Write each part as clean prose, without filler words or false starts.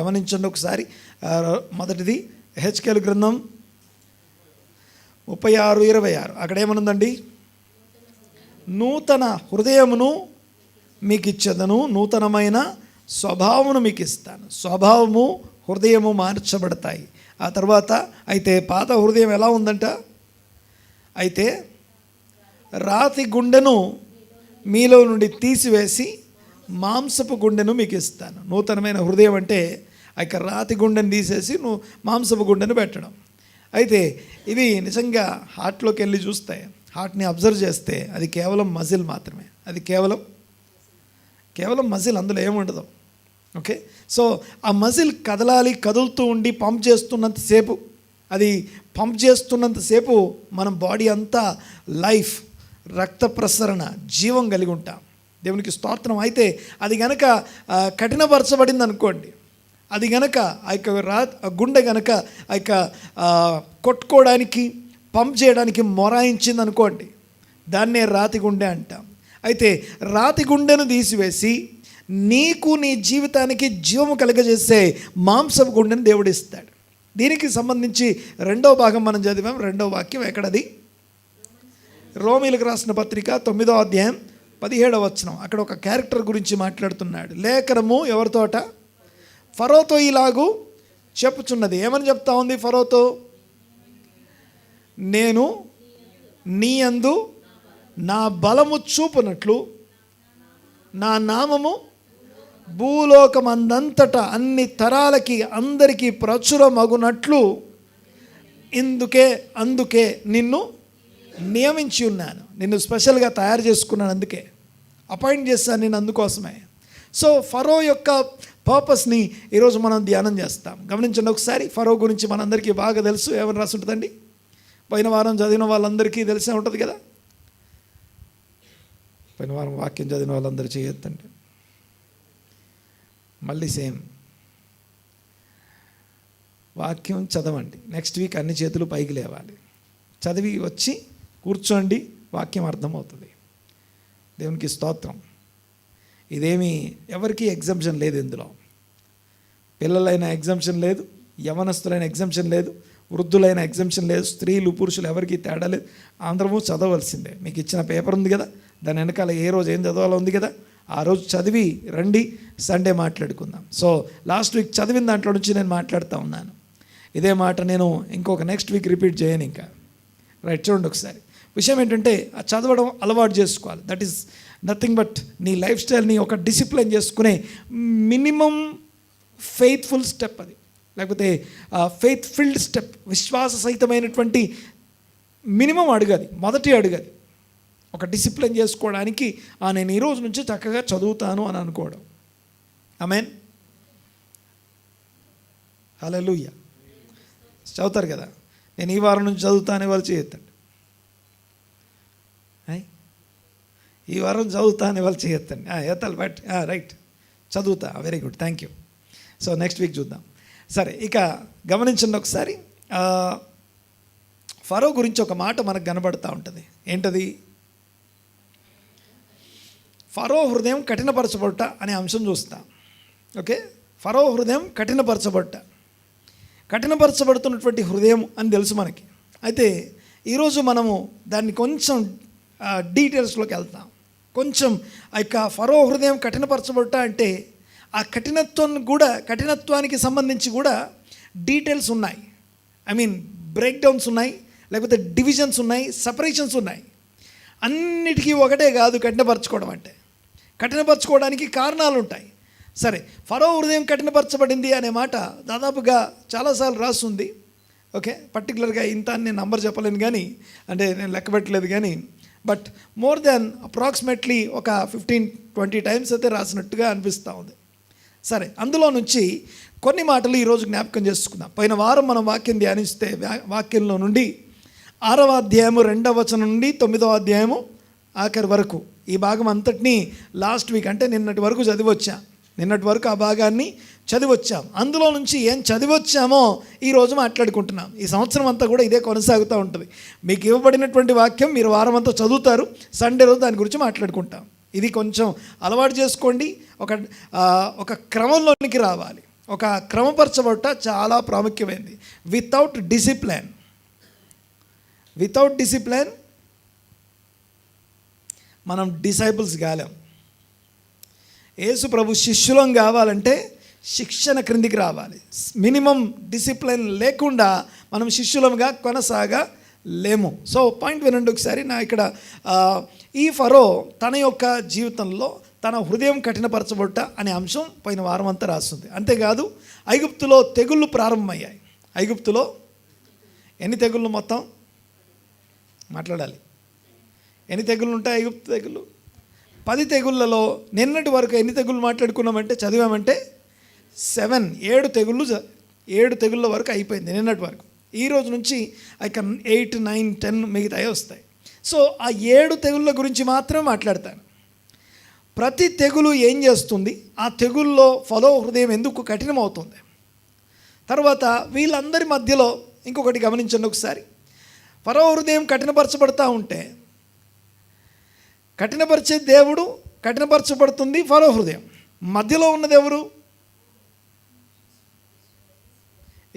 గమనించండి ఒకసారి. మొదటిది హెచ్కేలు గ్రంథం 36:26. అక్కడ ఏమనుందండి? నూతన హృదయమును మీకు ఇచ్చేదను, నూతనమైన స్వభావమును మీకు ఇస్తాను. స్వభావము, హృదయము మార్చబడతాయి. ఆ తర్వాత అయితే పాత హృదయం ఎలా ఉందంట? అయితే రాతి గుండెను మీలో నుండి తీసివేసి మాంసపు గుండెను మీకు ఇస్తాను. నూతనమైన హృదయం అంటే ఇక రాతి గుండెను తీసేసి నువ్వు మాంసపు గుండెను పెట్టడం. అయితే ఇది నిజంగా హార్ట్లోకి వెళ్ళి చూస్తే, హార్ట్ని అబ్జర్వ్ చేస్తే అది కేవలం మజిల్ మాత్రమే. అది కేవలం మజిల్, అందులో ఏముండదు. ఓకే, సో ఆ మజిల్ కదలాలి, కదులుతూ ఉండి పంప్ చేస్తున్నంతసేపు, అది పంప్ చేస్తున్నంతసేపు మనం బాడీ అంతా లైఫ్, రక్త ప్రసరణ, జీవం కలిగి ఉంటాం. దేవునికి స్తోత్రం. అయితే అది గనక కఠినపరచబడింది అనుకోండి, అది గనక ఆ యొక్క గుండె గనక ఆ యొక్క కొట్టుకోవడానికి, పంప్ చేయడానికి మొరాయించింది అనుకోండి, దాన్నే రాతి గుండె అంటాం. అయితే రాతి గుండెను తీసివేసి నీకు, నీ జీవితానికి జీవము కలుగజేసే మాంసపు గుండెను దేవుడు ఇస్తాడు. దీనికి సంబంధించి 2వ భాగం మనం చదివాం. 2వ వాక్యం ఎక్కడది? రోమీలకు రాసిన పత్రిక 9వ అధ్యాయం 17వ వచనం. అక్కడ ఒక క్యారెక్టర్ గురించి మాట్లాడుతున్నాడు. లేఖనము ఎవరితోట? ఫరోతో ఇలాగూ చెప్పుచున్నది. ఏమని చెప్తా ఉంది ఫరోతో? నేను నీ యందు నా బలము చూపునట్లు నా నామము భూలోకమందంతటా అన్ని తరాలకి అందరికీ ప్రచురమగునట్లు అందుకే నిన్ను నియమించి ఉన్నాను. నిన్ను స్పెషల్గా తయారు చేసుకున్నాను, అందుకే అపాయింట్ చేస్తాను నేను, అందుకోసమే. సో ఫరో యొక్క పర్పస్ని ఈరోజు మనం ధ్యానం చేస్తాం. గమనించండి ఒకసారి. ఫరో గురించి మనందరికీ బాగా తెలుసు. ఏమని రాసి ఉంటుందండి? పోయిన వారం చదివిన వాళ్ళందరికీ తెలిసే ఉంటుంది కదా. పోయిన వారం వాక్యం చదివిన వాళ్ళందరూ చేయొద్దండి. మళ్ళీ సేమ్ వాక్యం చదవండి. నెక్స్ట్ వీక్ అన్ని చేతులు పైకి లేవాలి. చదివి వచ్చి కూర్చోండి, వాక్యం అర్థమవుతుంది. దేవునికి స్తోత్రం. ఇదేమీ ఎవరికి ఎగ్జంప్షన్ లేదు ఇందులో. పిల్లలైన ఎగ్జంప్షన్ లేదు, యవనస్తులైన ఎగ్జంప్షన్ లేదు, వృద్ధులైన ఎగ్జంప్షన్ లేదు, స్త్రీలు పురుషులు ఎవరికి తేడా లేదు. అందరము చదవలసిందే. మీకు ఇచ్చిన పేపర్ ఉంది కదా, దాని వెనకాల ఏ రోజు ఏం చదవాలో ఉంది కదా, ఆ రోజు చదివి రండి, సండే మాట్లాడుకుందాం. సో లాస్ట్ వీక్ చదివిన దాంట్లో నుంచి నేను మాట్లాడుతూ ఉన్నాను. ఇదే మాట నేను ఇంకొక నెక్స్ట్ వీక్ రిపీట్ చేయను ఇంకా. రైట్, చూడండి ఒకసారి. విషయం ఏంటంటే ఆ చదవడం అలవాటు చేసుకోవాలి. దట్ ఈస్ నథింగ్ బట్ నీ లైఫ్ స్టైల్ని ఒక డిసిప్లిన్ చేసుకునే మినిమం ఫెయిత్ఫుల్ స్టెప్ అది, లేకపోతే ఫెయిత్ ఫిల్డ్ స్టెప్, విశ్వాస సహితమైనటువంటి మినిమం అడుగది, మొదటి అడుగది. ఒక డిసిప్లిన్ చేసుకోవడానికి నేను ఈ రోజు నుంచి చక్కగా చదువుతాను అని అనుకోవడం. ఆమేన్, హల్లెలూయా. చదువుతారు కదా, నేను ఈ వారం నుంచి చదువుతానే వాళ్ళు చేయొద్దండి. ఈ వారం చదువుతానే వాళ్ళు చేయొద్దండి. ఎత్తాలి బట్ రైట్, చదువుతా, very good, thank you. So next week చూద్దాం. సరే, ఇక గమనించండి ఒకసారి. ఫరో గురించి ఒక మాట మనకు కనబడుతూ ఉంటుంది. ఏంటది? ఫరో హృదయం కఠినపరచబట్ట అనే అంశం చూస్తాం. ఓకే, ఫరో హృదయం కఠినపరచబడుతున్నటువంటి హృదయం అని తెలుసు మనకి. అయితే ఈరోజు మనము దాన్ని కొంచెం డీటెయిల్స్లోకి వెళ్తాం. కొంచెం ఆ యొక్క ఫరో హృదయం కఠినపరచబట్ట అంటే ఆ కఠినత్వానికి సంబంధించి కూడా డీటెయిల్స్ ఉన్నాయి. ఐ మీన్ బ్రేక్ డౌన్స్ ఉన్నాయి, లేకపోతే డివిజన్స్ ఉన్నాయి, సపరేషన్స్ ఉన్నాయి. అన్నిటికీ ఒకటే కాదు కఠినపరచుకోవడం అంటే. కఠినపరచుకోవడానికి కారణాలు ఉంటాయి. సరే, ఫరో హృదయం కఠినపరచబడింది అనే మాట దాదాపుగా చాలాసార్లు రాస్తుంది. ఓకే, పర్టికులర్గా ఇంత అని నేను నంబర్ చెప్పలేను కానీ, అంటే నేను లెక్క పెట్టలేదు కానీ, బట్ మోర్ దాన్ అప్రాక్సిమేట్లీ ఒక 15-20 టైమ్స్ అయితే రాసినట్టుగా అనిపిస్తూ ఉంది. సరే, అందులో నుంచి కొన్ని మాటలు ఈరోజు జ్ఞాపకం చేసుకుందాం. పోయిన వారం మనం వాక్యం ధ్యానిస్తే వాక్యంలో నుండి 6వ అధ్యాయము 2వ వచనం నుండి 9వ అధ్యాయము ఆఖరి వరకు ఈ భాగం అంతటినీ లాస్ట్ వీక్ అంటే నిన్నటి వరకు ఆ భాగాన్ని చదివొచ్చాం. అందులో నుంచి ఏం చదివొచ్చామో ఈరోజు మాట్లాడుకుంటున్నాం. ఈ సంవత్సరం అంతా కూడా ఇదే కొనసాగుతూ ఉంటుంది. మీకు ఇవ్వబడినటువంటి వాక్యం మీరు వారం అంతా చదువుతారు, సండే రోజు దాని గురించి మాట్లాడుకుంటాం. ఇది కొంచెం అలవాటు చేసుకోండి. ఒక క్రమంలోనికి రావాలి. ఒక క్రమపరచబట్ట చాలా ప్రాముఖ్యమైనది. వితౌట్ డిసిప్లిన్ మనం డిసైపుల్స్ కాలేం. యేసు ప్రభు శిష్యులం కావాలంటే శిక్షణ క్రిందికి రావాలి. మినిమం డిసిప్లిన్ లేకుండా మనం శిష్యులంగా కొనసాగలేము. సో పాయింట్ వినండి ఒకసారి. నా ఇక్కడ ఈ ఫరో తన యొక్క జీవితంలో తన హృదయం కఠినపరచబట్ట అనే అంశం పైన వారం అంతా రాస్తుంది. అంతేకాదు ఐగుప్తులో తెగుళ్ళు ప్రారంభమయ్యాయి. ఐగుప్తులో ఎన్ని తెగుళ్ళు మొత్తం మాట్లాడాలి? ఎన్ని తెగుళ్ళు ఉంటాయి? ఐగుప్తు తెగుళ్ళు 10 తెగుళ్ళలో నిన్నటి వరకు ఎన్ని తెగుళ్ళు మాట్లాడుకున్నామంటే చదివామంటే 7 తెగుళ్ళ వరకు అయిపోయింది నిన్నటి వరకు. ఈ రోజు నుంచి 8, 9, 10 మిగతాయి వస్తాయి. సో ఆ 7 తెగుళ్ళ గురించి మాత్రమే మాట్లాడతాను. ప్రతి తెగులు ఏం చేస్తుంది, ఆ తెగుల్లో ఫరో హృదయం ఎందుకు కఠినమవుతుంది, తర్వాత వీళ్ళందరి మధ్యలో ఇంకొకటి గమనించండి ఒకసారి. ఫరో హృదయం కఠినపరచబడతా ఉంటే కఠినపరిచే దేవుడు, కఠినపరచబడుతుంది ఫరో హృదయం. మధ్యలో ఉన్నది ఎవరు?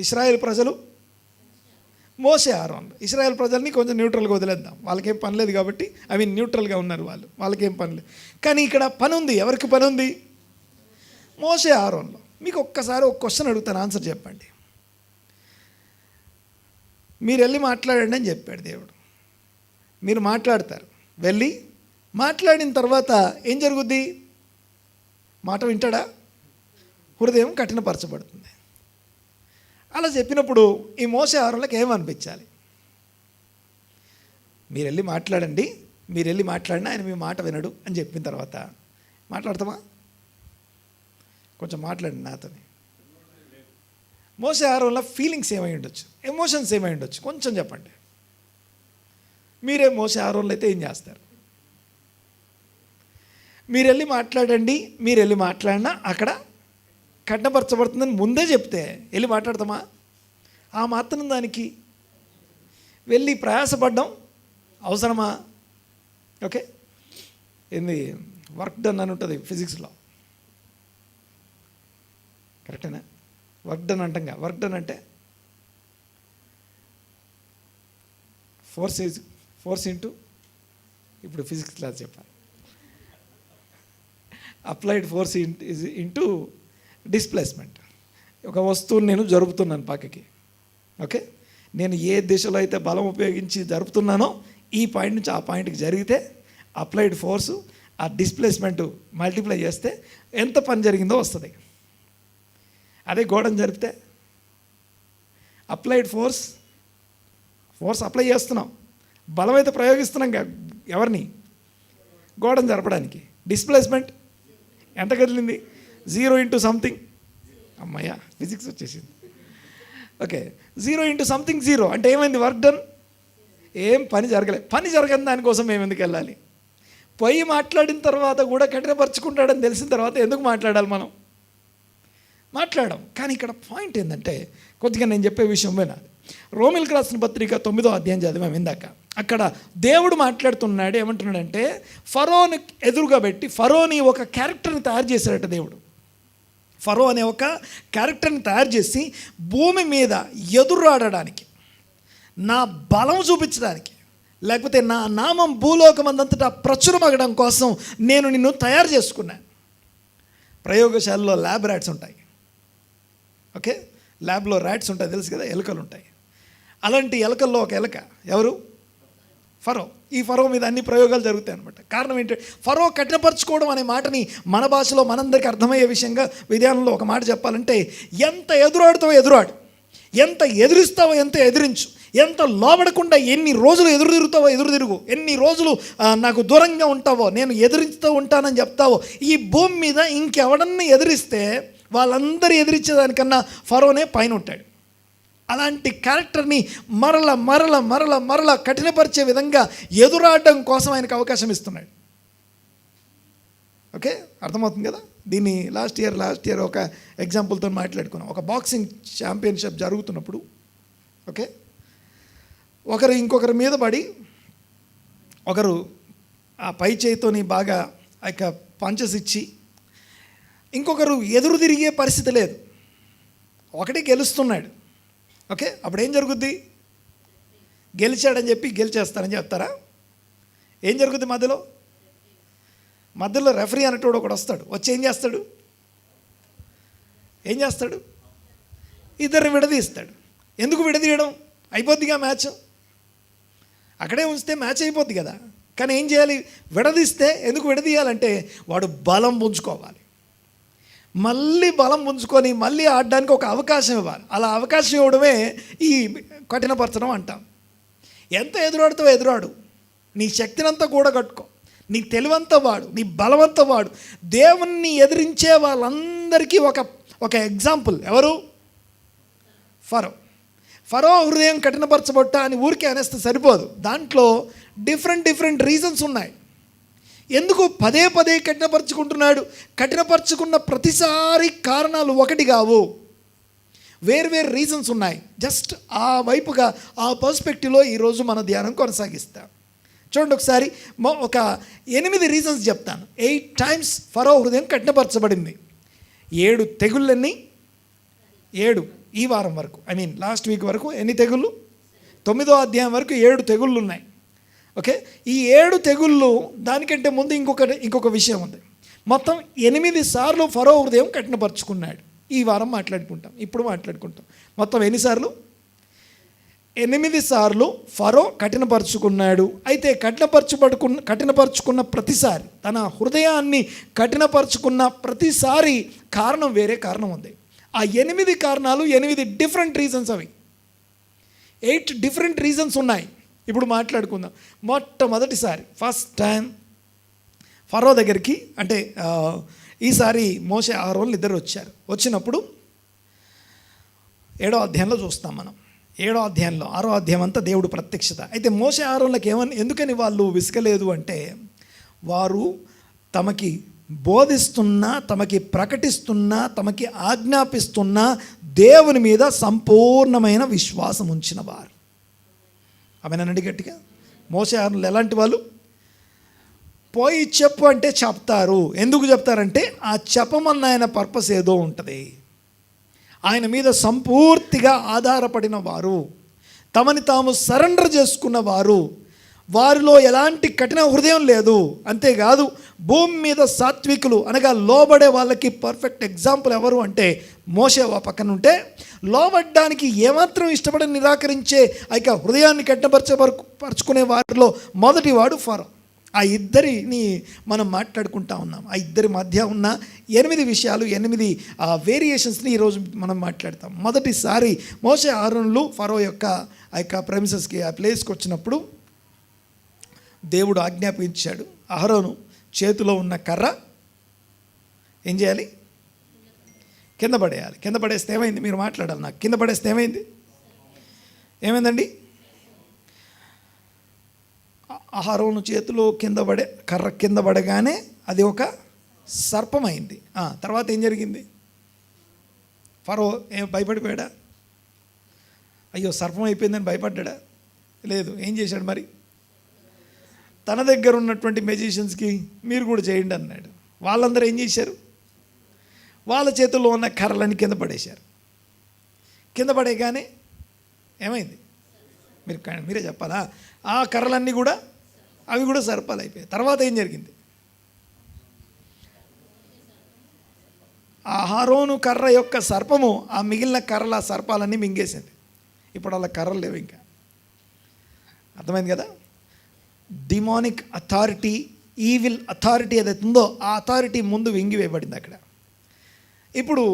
ఇశ్రాయేల్ ప్రజలు, మోషే, ఆరోన్. ఇశ్రాయేల్ ప్రజల్ని కొంచెం న్యూట్రల్గా వదిలేద్దాం, వాళ్ళకేం పని లేదు కాబట్టి అవి న్యూట్రల్గా ఉన్నారు, వాళ్ళకేం పని లేదు. కానీ ఇక్కడ పని ఉంది. ఎవరికి పని ఉంది? మోషే, ఆరోన్లో. మీకు ఒక్కసారి ఒక క్వశ్చన్ అడుగుతాను, ఆన్సర్ చెప్పండి. మీరు వెళ్ళి మాట్లాడండి అని చెప్పాడు దేవుడు. మీరు మాట్లాడతారు. వెళ్ళి మాట్లాడిన తర్వాత ఏం జరుగుద్ది? మాట వింటాడా? హృదయం కఠినపరచబడుతుంది. అలా చెప్పినప్పుడు ఈ మోసే ఆరోన్లకు ఏమనిపించాలి? మీరు వెళ్ళి మాట్లాడండి, మీరు వెళ్ళి మాట్లాడినా ఆయన మీ మాట వినడు అని చెప్పిన తర్వాత మాట్లాడతామా? కొంచెం మాట్లాడండి నాతో. మోసే ఆరోన్ల ఫీలింగ్స్ ఏమై ఉండొచ్చు, ఎమోషన్స్ ఏమై ఉండొచ్చు, కొంచెం చెప్పండి. మీరే మోసే ఆరోన్లు అయితే ఏం చేస్తారు? మీరు వెళ్ళి మాట్లాడండి, మీరు వెళ్ళి మాట్లాడినా అక్కడ కఠినపరచబడుతుందని ముందే చెప్తే వెళ్ళి మాట్లాడతామా? ఆ మాత్రం దానికి వెళ్ళి ప్రయాసపడ్డం అవసరమా? ఓకే, ఏంది వర్క్ డన్ అని ఉంటుంది ఫిజిక్స్లో, కరెక్టేనా? వర్క్ డన్ అంటాం. వర్క్ డన్ అంటే ఫోర్స్ ఇంటూ, ఇప్పుడు ఫిజిక్స్ క్లాస్ చెప్పాలి, అప్లైడ్ ఫోర్స్ ఇంటూ డిస్ప్లేస్మెంట్. ఒక వస్తువుని నేను జరుపుతున్నాను పక్కకి. ఓకే, నేను ఏ దిశలో అయితే బలం ఉపయోగించి జరుపుతున్నానో ఈ పాయింట్ నుంచి ఆ పాయింట్కి జరిగితే అప్లైడ్ ఫోర్సు ఆ డిస్ప్లేస్మెంట్ మల్టిప్లై చేస్తే ఎంత పని జరిగిందో వస్తుంది. అదే గోడను జరిపితే అప్లైడ్ ఫోర్స్ అప్లై చేస్తున్నాం, బలం అయితే ప్రయోగిస్తున్నాం ఎవరిని? గోడను జరపడానికి. డిస్ప్లేస్మెంట్ ఎంత కదిలింది? 0 ఇంటూ సంథింగ్. అమ్మయ్య, ఫిజిక్స్ వచ్చేసింది. ఓకే, 0 ఇంటూ సంథింగ్ 0 అంటే ఏమైంది? Work done. ఏం పని జరగలేదు. పని జరగని దానికోసం మేము ఎందుకు వెళ్ళాలి? పోయి మాట్లాడిన తర్వాత కూడా కఠినపరుచుకుంటాడని తెలిసిన తర్వాత ఎందుకు మాట్లాడాలి? మనం మాట్లాడడం. కానీ ఇక్కడ పాయింట్ ఏంటంటే, కొద్దిగా నేను చెప్పే విషయం వినాలి. రోమిల్కి రాసిన పత్రిక 9వ అధ్యాయం చదివాం ఇందాక. అక్కడ దేవుడు మాట్లాడుతున్నాడు. ఏమంటున్నాడంటే, ఫరోని ఎదురుగా పెట్టి ఫరోని ఒక క్యారెక్టర్ని తయారు చేశాడట దేవుడు. ఫరో అనే ఒక క్యారెక్టర్ని తయారు చేసి భూమి మీద ఎదురాడడానికి, నా బలం చూపించడానికి, లేకపోతే నా నామం భూలోకమందంతటా ప్రచురమగడం కోసం నేను నిన్ను తయారు చేసుకున్నాను. ప్రయోగశాలలో ల్యాబ్ ర్యాట్స్ ఉంటాయి. ఓకే, ల్యాబ్లో ర్యాట్స్ ఉంటాయి, తెలుసు కదా, ఎలుకలు ఉంటాయి. అలాంటి ఎలుకల్లో ఒక ఎలుక ఎవరు? ఫరో. ఈ ఫరో మీద అన్ని ప్రయోగాలు జరుగుతాయి అనమాట. కారణం ఏంటంటే, ఫరో కఠినపరచుకోవడం అనే మాటని మన భాషలో మనందరికీ అర్థమయ్యే విషయంగా విధానంలో ఒక మాట చెప్పాలంటే, ఎంత ఎదురాడుతావో ఎదురాడు, ఎంత ఎదిరిస్తావో ఎంత ఎదిరించు, ఎంత లోబడకుండా ఎన్ని రోజులు ఎదురు తిరుగుతావో ఎదురు తిరుగు, ఎన్ని రోజులు నాకు దూరంగా ఉంటావో, నేను ఎదిరిస్తూ ఉంటానని చెప్తావో, ఈ భూమి మీద ఇంకెవడన్నా ఎదిరిస్తే వాళ్ళందరూ ఎదిరించేదానికన్నా ఫరోనే పైన ఉంటాడు. అలాంటి క్యారెక్టర్ని మరల కఠినపరిచే విధంగా ఎదురాడడం కోసం ఆయనకు అవకాశం ఇస్తున్నాడు. ఓకే, అర్థమవుతుంది కదా? దీన్ని లాస్ట్ ఇయర్ ఒక ఎగ్జాంపుల్తో మాట్లాడుకున్నాం. ఒక బాక్సింగ్ ఛాంపియన్షిప్ జరుగుతున్నప్పుడు, ఓకే, ఒకరు ఇంకొకరి మీద పడి, ఒకరు ఆ పై చేయితోని బాగా ఆ యొక్క పంచెస్ ఇచ్చి, ఇంకొకరు ఎదురు తిరిగే పరిస్థితి లేదు. ఒకటి గెలుస్తున్నాడు. ఓకే, అప్పుడు ఏం జరుగుద్ది? గెలిచాడని చెప్పి గెలిచేస్తారని చెప్తారా? ఏం జరుగుద్ది? మధ్యలో రెఫరీ అనేటోడు ఒకడు వస్తాడు. వచ్చి ఏం చేస్తాడు? ఇద్దరు విడదీస్తాడు. ఎందుకు విడదీయడం? అయిపోద్దిగా మ్యాచ్, అక్కడే ఉంచితే మ్యాచ్ అయిపోద్ది కదా. కానీ ఏం చేయాలి? విడదీస్తే. ఎందుకు విడదీయాలంటే వాడు బలం పుంజుకోవాలి. మళ్ళీ బలం పుంజుకొని మళ్ళీ ఆడడానికి ఒక అవకాశం ఇవ్వాలి. అలా అవకాశం ఇవ్వడమే ఈ కఠినపరచడం అంటాం. ఎంత ఎదురాడుతావో ఎదురాడు, నీ శక్తినంతా కూడగట్టుకో, నీ తెలివంతా వాడు, నీ బలవంతా వాడు. దేవుణ్ణి ఎదిరించే వాళ్ళందరికీ ఒక ఎగ్జాంపుల్ ఎవరు? ఫరో హృదయం కఠినపరచబట్ట అని ఊరికే అనేస్తే సరిపోదు. దాంట్లో డిఫరెంట్ రీజన్స్ ఉన్నాయి. ఎందుకు పదే కఠినపరుచుకుంటున్నాడు? కఠినపరుచుకున్న ప్రతిసారి కారణాలు ఒకటి కావు, వేరు రీజన్స్ ఉన్నాయి. జస్ట్ ఆ వైపుగా, ఆ పర్స్పెక్టివ్లో ఈరోజు మన ధ్యానం కొనసాగిస్తాం. చూడండి ఒకసారి, ఒక 8 రీజన్స్ చెప్తాను. 8 times ఫరో హృదయం కఠినపరచబడింది. 7 తెగుళ్ళన్నీ 7 ఈ వారం వరకు, లాస్ట్ వీక్ వరకు ఎన్ని తెగుళ్ళు? 9వ అధ్యాయం వరకు 7 తెగుళ్ళు ఉన్నాయి. ఓకే, ఈ 7 తెగుళ్ళు, దానికంటే ముందు ఇంకొక విషయం ఉంది. మొత్తం 8 సార్లు ఫరో హృదయం కఠినపరుచుకున్నాడు. ఈ వారం ఇప్పుడు మాట్లాడుకుంటాం. మొత్తం ఎన్నిసార్లు? 8 సార్లు ఫరో కఠినపరుచుకున్నాడు. అయితే కఠినపరుచుకున్న ప్రతిసారి, తన హృదయాన్ని కఠినపరుచుకున్న ప్రతిసారి వేరే కారణం ఉంది. ఆ 8 కారణాలు 8 డిఫరెంట్ రీజన్స్. అవి 8 డిఫరెంట్ రీజన్స్ ఉన్నాయి. ఇప్పుడు మాట్లాడుకుందాం. మొట్టమొదటిసారి ఫస్ట్ టైం ఫరో దగ్గరికి, అంటే ఈసారి మోషే ఆరోన్లు ఇద్దరు వచ్చారు. వచ్చినప్పుడు 7వ అధ్యాయంలో చూస్తాం మనం. 7వ అధ్యాయంలో 6వ అధ్యాయం అంతా దేవుడు ప్రత్యక్షత. అయితే మోషే ఆరోన్లకు ఎందుకని వాళ్ళు విసుకలేదు అంటే, వారు తమకి బోధిస్తున్నా, తమకి ప్రకటిస్తున్నా, తమకి ఆజ్ఞాపిస్తున్నా దేవుని మీద సంపూర్ణమైన విశ్వాసం ఉంచిన వారు. ఆమెనండి గట్టిగా. మోషే ఆరోన్లు ఎలాంటి వాళ్ళు? పోయి చెప్పు అంటే చెప్తారు. ఎందుకు చెప్తారంటే ఆ చెప్పమన్న ఆయన పర్పస్ ఏదో ఉంటుంది. ఆయన మీద సంపూర్తిగా ఆధారపడిన వారు, తమని తాము సరెండర్ చేసుకున్న వారు, వారిలో ఎలాంటి కఠిన హృదయం లేదు. అంతేకాదు, భూమి మీద సాత్వికులు అనగా లోబడే వాళ్ళకి పర్ఫెక్ట్ ఎగ్జాంపుల్ ఎవరు అంటే మోషే పక్కన ఉంటే, లోబడ్డానికి ఏమాత్రం ఇష్టపడి నిరాకరించే హృదయాన్ని కఠినపరచుకునే వారిలో మొదటివాడు ఫరో. ఆ ఇద్దరిని మనం మాట్లాడుకుంటా ఉన్నాం. ఆ ఇద్దరి మధ్య ఉన్న 8 విషయాలు, 8 వేరియేషన్స్ని ఈరోజు మనం మాట్లాడతాం. మొదటిసారి మోషే ఆరోన్లు ఫరో యొక్క ప్రెమిసెస్కి, ఆ ప్లేస్కి వచ్చినప్పుడు దేవుడు ఆజ్ఞాపించాడు, అహరోను చేతిలో ఉన్న కర్ర ఏం చేయాలి? కింద పడేయాలి. కింద పడేస్తే ఏమైంది? మీరు మాట్లాడాలి నాకు. కింద పడేస్తే ఏమైందండి? అహరోను చేతిలో కర్ర కింద పడగానే అది ఒక సర్పం అయింది. తర్వాత ఏం జరిగింది? ఫరో భయపడిపోయాడా? అయ్యో సర్పం అయిపోయిందని భయపడ్డా? లేదు. ఏం చేశాడు మరి? తన దగ్గర ఉన్నటువంటి మెజిషియన్స్కి మీరు కూడా చేయండి అన్నాడు. వాళ్ళందరూ ఏం చేశారు? వాళ్ళ చేతుల్లో ఉన్న కర్రలని కింద పడేశారు. కింద పడేగానే ఏమైంది? మీరే చెప్పాలా? ఆ కర్రలన్నీ కూడా అవి కూడా సర్పాలు అయిపోయాయి. తర్వాత ఏం జరిగింది? అహరోను కర్ర యొక్క సర్పము ఆ మిగిలిన కర్రల సర్పాలన్నీ మింగేసింది. ఇప్పుడు అలా కర్రలు లేవు ఇంకా. అర్థమైంది కదా? డిమానిక్ అథారిటీ, ఈవిల్ అథారిటీ ఏదైతే ఉందో ఆ అథారిటీ ముందు వింగివేయబడింది అక్కడ. ఇప్పుడు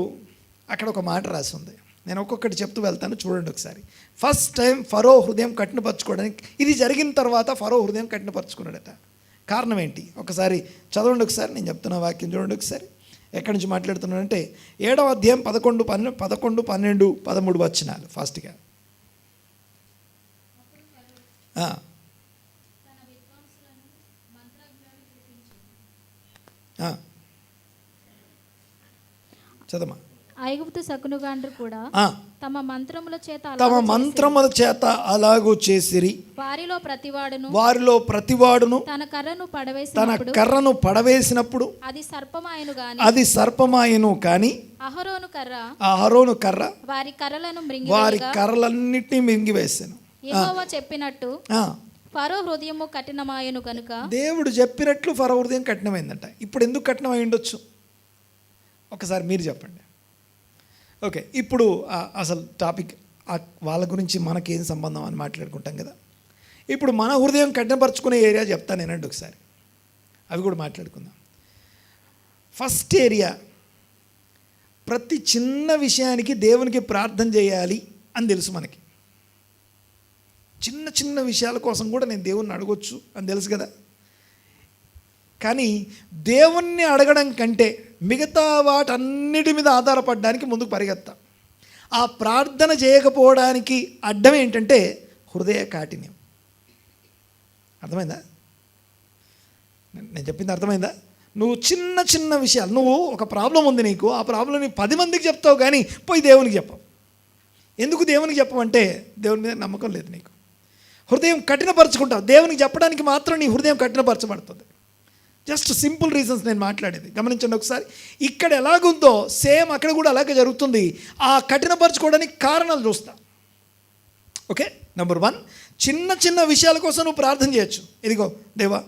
అక్కడ ఒక మాట రాసి ఉంది. నేను ఒక్కొక్కటి చెప్తూ వెళ్తాను, చూడండి ఒకసారి. ఫస్ట్ టైం ఫరో హృదయం కఠినపరచుకోవడానికి, ఇది జరిగిన తర్వాత ఫరో హృదయం కఠినపరచుకున్నాడట. కారణం ఏంటి? ఒకసారి చదవండి ఒకసారి. నేను చెప్తున్న వాక్యం చూడండి ఒకసారి. ఎక్కడి నుంచి మాట్లాడుతున్నానంటే 7వ అధ్యాయం 11, 12, 13 వచనాలు ఫాస్ట్గా. చదమ్మా. ఐగుప్తు శకునుగాండ్రు కూడా ఆ, తమ మంత్రముల చేత తమ మంత్రముల చేత అలాగూ చేసిరి. వారిలో ప్రతివాడును తన కర్రను కర్రను పడవేసినప్పుడు అది సర్పమాయను కానీ అహరోను కర్ర వారి కర్రలన్నిటినీ మింగివేశాను. యెహోవా చెప్పినట్టు ఫరో హృదయము కఠినమాయను కనుక, దేవుడు చెప్పినట్లు ఫరో హృదయం కఠినమైందంట. ఇప్పుడు ఎందుకు కఠినమై ఉండొచ్చు ఒకసారి మీరు చెప్పండి. ఓకే, ఇప్పుడు అసలు టాపిక్ వాళ్ళ గురించి మనకేం సంబంధం అని మాట్లాడుకుంటాం కదా. ఇప్పుడు మన హృదయం కఠినపరుచుకునే ఏరియా చెప్తాను నేనండి ఒకసారి, అవి కూడా మాట్లాడుకుందాం. ఫస్ట్ ఏరియా, ప్రతి చిన్న విషయానికి దేవునికి ప్రార్థన చేయాలి అని తెలుసు మనకి. చిన్న చిన్న విషయాల కోసం కూడా నేను దేవుణ్ణి అడగొచ్చు అని తెలుసు కదా. కానీ దేవుణ్ణి అడగడం కంటే మిగతా వాటన్నిటి మీద ఆధారపడడానికి ముందుకు పరిగెత్తాం. ఆ ప్రార్థన చేయకపోవడానికి అడ్డం ఏంటంటే హృదయ కాఠిన్యం. అర్థమైందా? నేను చెప్పింది అర్థమైందా? నువ్వు చిన్న చిన్న విషయాలు, నువ్వు ఒక ప్రాబ్లం ఉంది నీకు, ఆ ప్రాబ్లంని 10 మందికి చెప్తావు కానీ పోయి దేవునికి చెప్పవు. ఎందుకు దేవునికి చెప్పమంటే దేవుని మీద నమ్మకం లేదు నీకు. హృదయం కఠినపరచుకుంటావు, దేవునికి చెప్పడానికి మాత్రం నీ హృదయం కఠినపరచబడుతుంది. జస్ట్ సింపుల్ రీజన్స్ నేను మాట్లాడేది గమనించండి ఒకసారి. ఇక్కడ ఎలాగుందో సేమ్ అక్కడ కూడా అలాగే జరుగుతుంది. ఆ కఠినపరచుకోవడానికి కారణాలు చూస్తా. ఓకే, నెంబర్ 1, చిన్న చిన్న విషయాల కోసం నువ్వు ప్రార్థన చేయొచ్చు. ఇదిగో దేవా,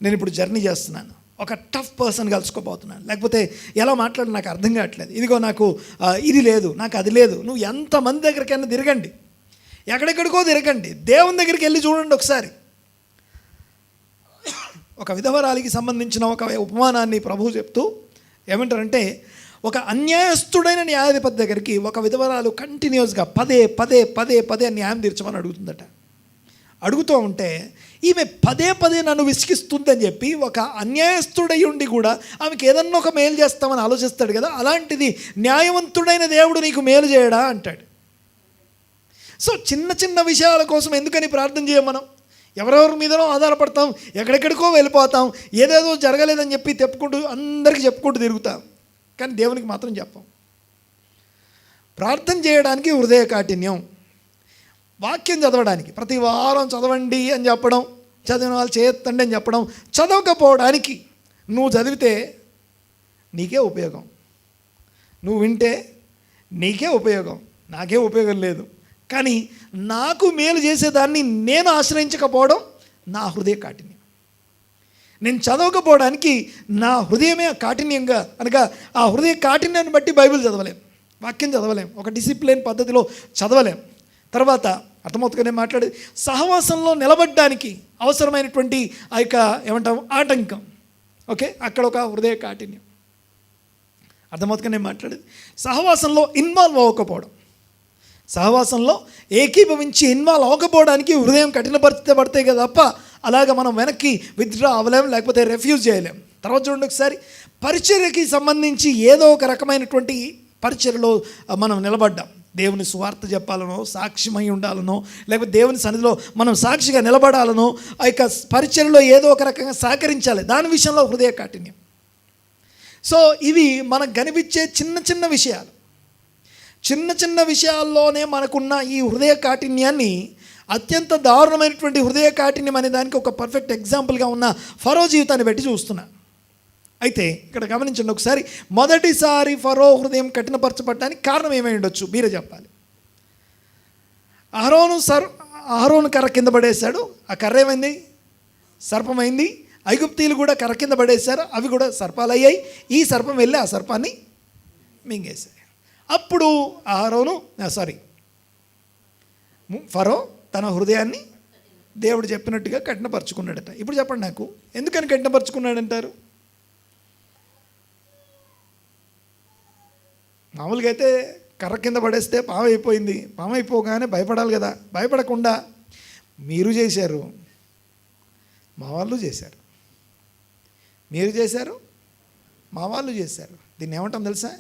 నేను ఇప్పుడు జర్నీ చేస్తున్నాను, ఒక టఫ్ పర్సన్ కలుసుకోబోతున్నాను, లేకపోతే ఎలా మాట్లాడి నాకు అర్థం కావట్లేదు, ఇదిగో నాకు ఇది లేదు, నాకు అది లేదు. నువ్వు ఎంతమంది దగ్గరికైనా తిరగండి, ఎక్కడెక్కడికో తిరగండి, దేవుని దగ్గరికి వెళ్ళి చూడండి ఒకసారి. ఒక విధవరాలికి సంబంధించిన ఒక ఉపమానాన్ని ప్రభువు చెప్తూ ఏమంటారంటే, ఒక అన్యాయస్తుడైన న్యాయాధిపతి దగ్గరికి ఒక విధవరాలు కంటిన్యూస్గా పదే పదే పదే పదే న్యాయం తీర్చమని అడుగుతుందట. అడుగుతూ ఉంటే ఈమె పదే పదే నన్ను విసిగిస్తుందని చెప్పి ఒక అన్యాయస్తుడై ఉండి కూడా ఆమెకి ఏదన్నా ఒక మేలు చేస్తామని ఆలోచిస్తాడు కదా. అలాంటిది న్యాయవంతుడైన దేవుడు నీకు మేలు చేయడా అంటాడు. సో చిన్న చిన్న విషయాల కోసం ఎందుకని ప్రార్థన చేయం మనం? ఎవరెవరి మీదనో ఆధారపడతాం, ఎక్కడెక్కడికో వెళ్ళిపోతాం, ఏదేదో జరగలేదని చెప్పి చెప్పుకుంటూ అందరికీ చెప్పుకుంటూ తిరుగుతాం, కానీ దేవునికి మాత్రం చెప్పం. ప్రార్థన చేయడానికి హృదయ కాఠిన్యం, వాక్యం చదవడానికి ప్రతి వారం చదవండి అని చెప్పడం, చదివిన వాళ్ళు చేయొద్దండి అని చెప్పడం, చదవకపోవడానికి నువ్వు చదివితే నీకే ఉపయోగం, నువ్వు వింటే నీకే ఉపయోగం, నాకే ఉపయోగం లేదు. కానీ నాకు మేలు చేసేదాన్ని నేను ఆశ్రయించకపోవడం నా హృదయ కాఠిన్యం. నేను చదవకపోవడానికి నా హృదయమే కాఠిన్యంగా, అనగా ఆ హృదయ కాఠిన్యాన్ని బట్టి బైబిల్ చదవలేం, వాక్యం చదవలేం, ఒక డిసిప్లిన్ పద్ధతిలో చదవలేం. తర్వాత అర్థమవుతుందనే మాట్లాడేది, సహవాసంలో నిలబడడానికి అవసరమైనటువంటి ఆ యొక్క ఏమంటాం ఆటంకం. ఓకే, అక్కడ ఒక హృదయ కాఠిన్యం. అర్థమవుతుందనే మాట్లాడేది, సహవాసంలో ఇన్వాల్వ్ అవ్వకపోవడం, సహవాసంలో ఏకీభవించి ఇన్వాల్వ్ అవ్వకపోవడానికి హృదయం కఠినపరచబడితే కదా తప్ప అలాగ మనం వెనక్కి విత్డ్రా అవ్వలేం, లేకపోతే రెఫ్యూజ్ చేయలేం. తర్వాత చూడండి ఒకసారి, పరిచర్యకి సంబంధించి ఏదో ఒక రకమైనటువంటి పరిచర్యలో మనం నిలబడ్డాం. దేవుని సువార్త చెప్పాలనో, సాక్ష్యమై ఉండాలనో, లేకపోతే దేవుని సన్నిధిలో మనం సాక్షిగా నిలబడాలనో, ఆ యొక్క పరిచర్యలో ఏదో ఒక రకంగా సహకరించాలి, దాని విషయంలో హృదయ కాఠిన్యం. సో ఇవి మనకు కనిపించే చిన్న చిన్న విషయాలు. చిన్న చిన్న విషయాల్లోనే మనకున్న ఈ హృదయ కాఠిన్యాన్ని, అత్యంత దారుణమైనటువంటి హృదయ కాఠిన్యం అనే దానికి ఒక పర్ఫెక్ట్ ఎగ్జాంపుల్గా ఉన్న ఫరో జీవితాన్ని బట్టి చూస్తున్నా. అయితే ఇక్కడ గమనించండి ఒకసారి, మొదటిసారి ఫరో హృదయం కఠినపరచబడటానికి కారణం ఏమై ఉండొచ్చు మీరే చెప్పాలి. అహరోను కర్ర కింద పడేశాడు, ఆ కర్ర ఏమైంది? సర్పమైంది. ఐగుప్తీయులు కూడా కర్ర కింద పడేశారు, అవి కూడా సర్పాలు అయ్యాయి. ఈ సర్పం వెళ్ళి ఆ సర్పాన్ని మింగేశాయి. అప్పుడు ఫరో తన హృదయాన్ని దేవుడు చెప్పినట్టుగా కఠినపరుచుకున్నాడట. ఇప్పుడు చెప్పండి నాకు, ఎందుకని కఠినపరుచుకున్నాడంటారు? మామూలుగా అయితే కర్ర కింద పడేస్తే పాము అయిపోయింది, పాము అయిపోగానే భయపడాలి కదా. భయపడకుండా మీరు చేశారు, మా వాళ్ళు చేశారు, మీరు చేశారు, మా వాళ్ళు చేశారు. దీన్ని ఏమంటాం తెలుసా?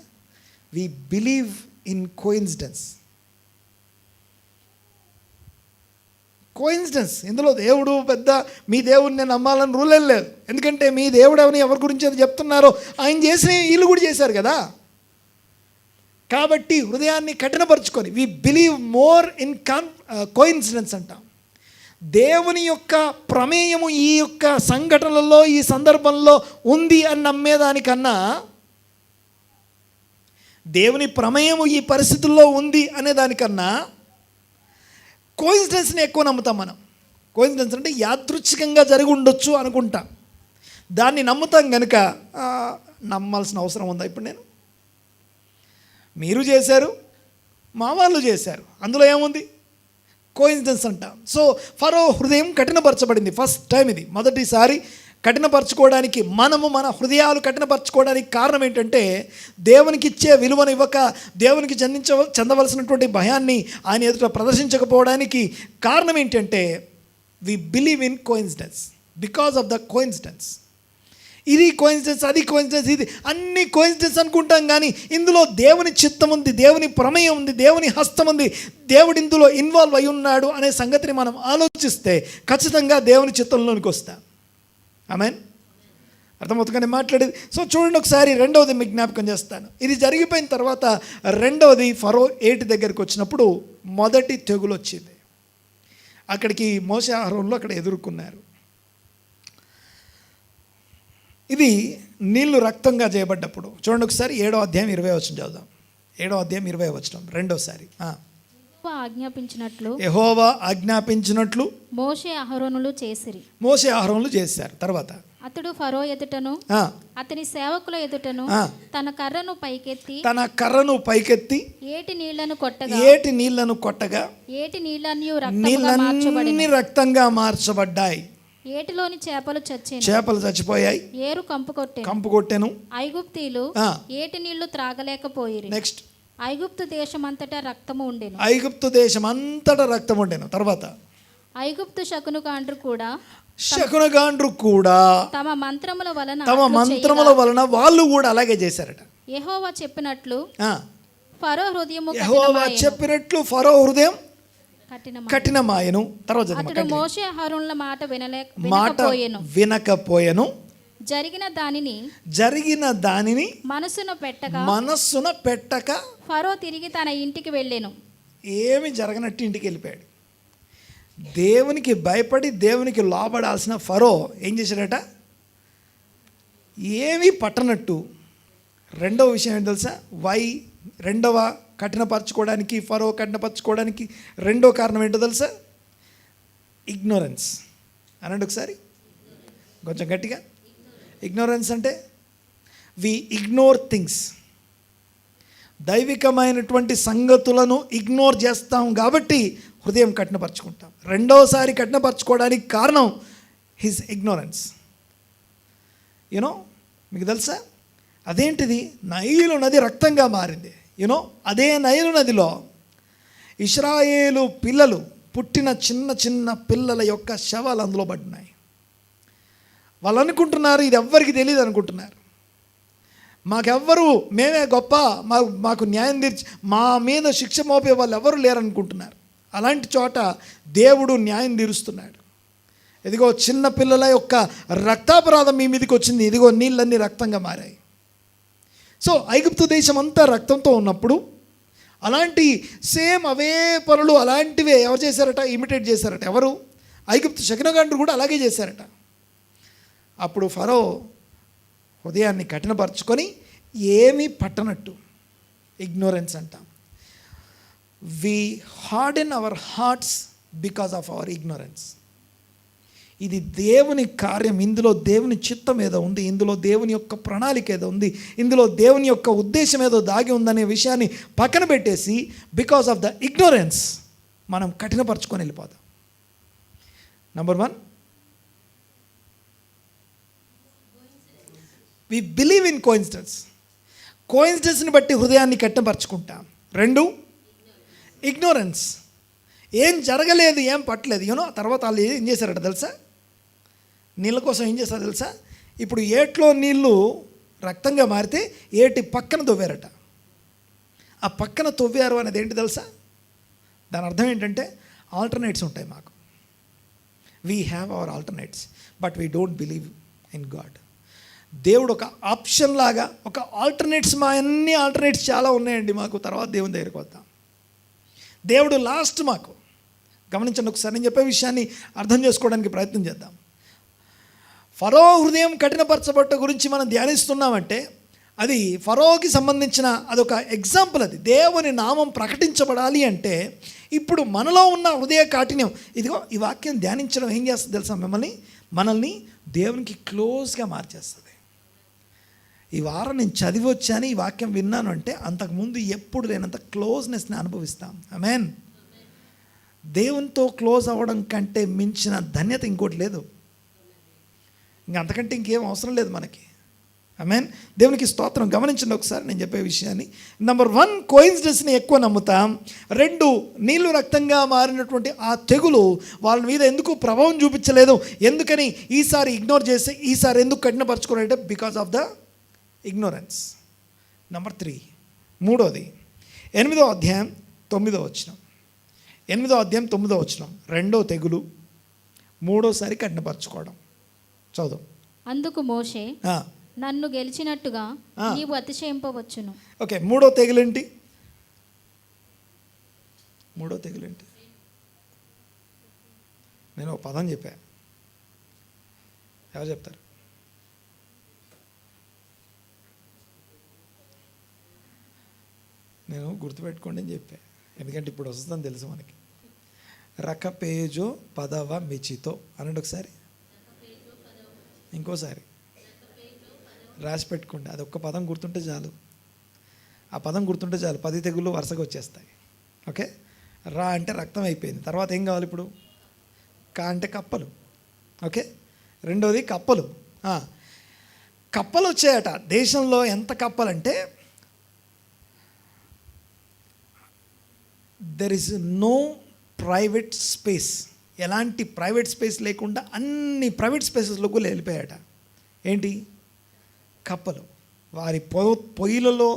We believe in coincidence. Coincidence. ఇందులో దేవుడు పెద్ద, మీ దేవుడిని నమ్మాలని రూల్ ఏం లేదు. ఎందుకంటే మీ దేవుడు ఎవరి గురించి అది చెప్తున్నారో ఆయన చేసిన వీళ్ళు కూడా చేశారు కదా. కాబట్టి హృదయాన్ని కఠినపరుచుకొని we believe more in coincidence అంటాం. దేవుని యొక్క ప్రమేయము ఈ యొక్క సంఘటనలలో ఈ సందర్భంలో ఉంది అని నమ్మేదానికన్నా దేవుని ప్రమేయము ఈ పరిస్థితుల్లో ఉంది అనే దానికన్నా కోయిన్సిడెన్స్ని ఎక్కువ నమ్ముతాం మనం. కోయిన్సిడెన్స్ అంటే యాదృచ్ఛికంగా జరిగి ఉండొచ్చు అనుకుంటాం. దాన్ని నమ్ముతాం కనుక నమ్మాల్సిన అవసరం ఉందా? ఇప్పుడు నేను మీరు చేశారు, మా వాళ్ళు చేశారు, అందులో ఏముంది? కోయిన్సిడెన్స్ అంటాం. సో ఫరో హృదయం కఠినపరచబడింది. ఫస్ట్ టైం ఇది, మొదటిసారి కఠినపరచుకోవడానికి మన హృదయాలు కఠినపరచుకోవడానికి కారణం ఏంటంటే దేవునికి ఇచ్చే విలువను ఇవ్వక, దేవునికి చెందవలసినటువంటి భయాన్ని ఆయన ఎదుట ప్రదర్శించకపోవడానికి కారణం ఏంటంటే we believe in coincidence. Because of the coincidence. ఇది కోయిన్సిడెన్స్, అది కోయిన్సిడెన్స్, ఇది అన్ని కోయిన్సిడెన్స్ అనుకుంటాం. కానీ ఇందులో దేవుని చిత్తం ఉంది, దేవుని ప్రమేయం ఉంది, దేవుని హస్తం ఉంది, దేవుడు ఇందులో ఇన్వాల్వ్ అయి ఉన్నాడు అనే సంగతిని మనం ఆలోచిస్తే ఖచ్చితంగా దేవుని చిత్తంలోనికి వస్తాం. ఆమేన్. అర్థమవుతుందని మాట్లాడేది. సో చూడండి ఒకసారి రెండవది మీకు జ్ఞాపకం చేస్తాను. ఇది జరిగిపోయిన తర్వాత రెండవది ఫరో 8 దగ్గరికి వచ్చినప్పుడు మొదటి తెగులు వచ్చింది. అక్కడికి మోషే అహరోనులు అక్కడ ఎదుర్కొన్నారు. ఇది నీళ్లు రక్తంగా చేయబడ్డప్పుడు చూడండి ఒకసారి 7వ అధ్యాయం 20వ వచనం చదువుదాం. 7వ అధ్యాయం 20వ వచనం రెండోసారి. యెహోవా ఆజ్ఞాపించినట్లు మోషే అహరోనులు చేశారు. తర్వాత అతడు ఫరో ఎదుటను అతని సేవకుల ఎదుటను తన కర్రను పైకెత్తి ఏటి నీళ్లను కొట్టగా ఏటి నీళ్ళన్నీ రక్తంగా మార్చబడ్డాయి. ఏటిలోని చేపలు చచ్చిపోయాయి. ఏరు కంపు కొట్టెను. ఐగుప్తీయులు ఏటి నీళ్లు త్రాగలేకపోయిరి. నెక్స్ట్ ఐగుప్తు దేశమంతటా రక్తము ఉండెను. తర్వాత ఐగుప్తు శకునగాండ్రు కూడా తమ మంత్రముల వలన వాళ్ళు కూడా అలాగే చేశారట. యెహోవా చెప్పినట్లు ఫరో హృదయం కఠినమాయెను. తర్వాత మోషే అహరోనుల మాట వినకపోయెను. జరిగిన దానిని మనస్సున పెట్టక ఫరో తిరిగి తన ఇంటికి వెళ్ళెను. ఏమి జరగనట్టు ఇంటికి వెళ్ళిపోయాడు. దేవునికి భయపడి దేవునికి లోబడాల్సిన ఫరో ఏం చేశాడట? ఏమీ పట్టనట్టు. రెండవ విషయం ఏంటి తెలుసా? రెండవ కఠినపరచుకోవడానికి ఫరో కఠినపరచుకోవడానికి రెండో కారణం ఏంటో తెలుసా? ఇగ్నోరెన్స్. అనండి ఒకసారి కొంచెం గట్టిగా. ఇగ్నోరెన్స్ అంటే వి ఇగ్నోర్ థింగ్స్. దైవికమైనటువంటి సంగతులను ఇగ్నోర్ చేస్తాం కాబట్టి హృదయం కఠినపరచుకుంటాం. రెండోసారి కఠినపరచుకోవడానికి కారణం హిజ్ ఇగ్నోరెన్స్. యూనో మీకు తెలుసా అదేంటిది? నైలు నది రక్తంగా మారింది. అదే నైలు నదిలో ఇశ్రాయేలు పిల్లలు పుట్టిన చిన్న చిన్న పిల్లల యొక్క శవాలు అందులో పడినాయి. వాళ్ళు అనుకుంటున్నారు ఇది ఎవ్వరికి తెలియదు అనుకుంటున్నారు. మేమే గొప్ప, మాకు న్యాయం తీర్చి మా మీద శిక్ష మోపే వాళ్ళు ఎవరు లేరనుకుంటున్నారు. అలాంటి చోట దేవుడు న్యాయం తీరుస్తున్నాడు. ఇదిగో చిన్న పిల్లల యొక్క రక్తాపరాధం మీ మీదకి వచ్చింది, ఇదిగో నీళ్ళన్నీ రక్తంగా మారాయి. సో ఐగుప్తు దేశం అంతా రక్తంతో ఉన్నప్పుడు అలాంటి సేమ్ అవే పనులు అలాంటివే ఎవరు చేశారట? ఇమిటేట్ చేశారట. ఎవరు? ఐగుప్తు శకునగాండ్రు కూడా అలాగే చేశారట. అప్పుడు ఫరో హృదయాన్ని కఠినపరచుకొని ఏమీ పట్టనట్టు, ఇగ్నోరెన్స్ అంటాం. We harden our hearts because of our ignorance. ఇది దేవుని కార్యం. ఇందులో దేవుని చిత్తం ఏదో ఉంది, ఇందులో దేవుని యొక్క ప్రణాళిక ఏదో ఉంది, ఇందులో దేవుని యొక్క ఉద్దేశం ఏదో దాగి ఉందనే విషయాన్ని పక్కన పెట్టేసి బికాస్ ఆఫ్ ద ఇగ్నోరెన్స్ మనం కఠినపరచుకొని వెళ్ళిపోతాం. నంబర్ 1, వి బిలీవ్ ఇన్ కోయిన్సిడెన్స్ని బట్టి హృదయాన్ని కఠినపరచుకుంటాం. 2, ఇగ్నోరెన్స్. ఏం జరగలేదు, ఏం పట్టలేదు. తర్వాత వాళ్ళు ఏం చేశారట తెలుసా? నీళ్ళ కోసం ఏం చేశారు తెలుసా? ఇప్పుడు ఏట్లో నీళ్ళు రక్తంగా మారితే ఏటి పక్కన తవ్వారట. ఆ పక్కన తవ్వారు అనేది ఏంటి తెలుసా? దాని అర్థం ఏంటంటే ఆల్టర్నేట్స్ ఉంటాయి మాకు. We have our alternates but we don't believe in God. దేవుడు ఒక ఆప్షన్ లాగా, ఒక ఆల్టర్నేట్స్, మా అన్ని ఆల్టర్నేట్స్ చాలా ఉన్నాయండి మాకు, తర్వాత దేవుని దగ్గరికి వద్దాం. దేవుడు లాస్ట్ మాకు. గమనించండి ఒకసారి, నేను చెప్పే విషయాన్ని అర్థం చేసుకోవడానికి ప్రయత్నం చేద్దాం. ఫరో హృదయం కఠినపరచబట్ట గురించి మనం ధ్యానిస్తున్నామంటే అది ఫరోకి సంబంధించిన అదొక ఎగ్జాంపుల్. అది దేవుని నామం ప్రకటించబడాలి అంటే ఇప్పుడు మనలో ఉన్న హృదయ కాఠిన్యం, ఇదిగో ఈ వాక్యం ధ్యానించడం ఏం చేస్తుంది తెలుసా, మనల్ని దేవునికి క్లోజ్గా మార్చేస్తుంది. ఈ వారం నేను చదివి వచ్చాను, ఈ వాక్యం విన్నాను అంటే అంతకుముందు ఎప్పుడు లేనంత క్లోజ్నెస్ని అనుభవిస్తాం. ఆమేన్. దేవునితో క్లోజ్ అవ్వడం కంటే మించిన ధన్యత ఇంకోటి లేదు. అంతకంటే ఇంకేం అవసరం లేదు మనకి. ఆమేన్. దేవునికి స్తోత్రం. గమనించండి ఒకసారి నేను చెప్పే విషయాన్ని. నెంబర్ 1, కోయిన్సిడెన్స్ని ఎక్కువ నమ్ముతాం. 2, నీళ్లు రక్తంగా మారినటువంటి ఆ తెగులు వాళ్ళ మీద ఎందుకు ప్రభావం చూపించలేదు, ఎందుకని ఈసారి ఇగ్నోర్ చేసి ఈసారి ఎందుకు కఠినపరచుకోవాలంటే because of the ignorance. Number 3, మూడోది 8వ అధ్యాయం 9వ వచనం. 8వ అధ్యాయం 9వ వచనం. 2వ తెగులు, 3వసారి కఠినపరచుకోవడం. చదువు. అందుకు మోషే, నన్ను గెలిచినట్టుగా నీవు అతిశయింపవచ్చును. ఓకే, 3వ తెగులేంటి? 3వ తెగులేంటి? నేను ఒక పదం చెప్పా, ఎవరు చెప్తారు? నేను గుర్తుపెట్టుకోండి అని చెప్పా, ఎందుకంటే ఇప్పుడు వస్తుందని తెలుసు మనకి. రకపేజో పదవ మెచితో అనండి ఒకసారి, ఇంకోసారి రాసి పెట్టుకోండి. అది ఒక్క పదం గుర్తుంటే చాలు, ఆ పదం గుర్తుంటే చాలు, 10 తెగుళ్ళు వరుసగా వచ్చేస్తాయి. ఓకే, రా అంటే రక్తం అయిపోయింది, తర్వాత ఏం కావాలి ఇప్పుడు? కా అంటే కప్పలు. ఓకే, 2వది కప్పలు. కప్పలు వచ్చాయట దేశంలో. ఎంత కప్పలంటే there is no private space, ఎలాంటి ప్రైవేట్ స్పేస్ లేకుండా అన్ని ప్రైవేట్ స్పేసెస్లోకి వెళ్ళిపోయాట. ఏంటి? కప్పలు. వారి పొయ్యిలలో,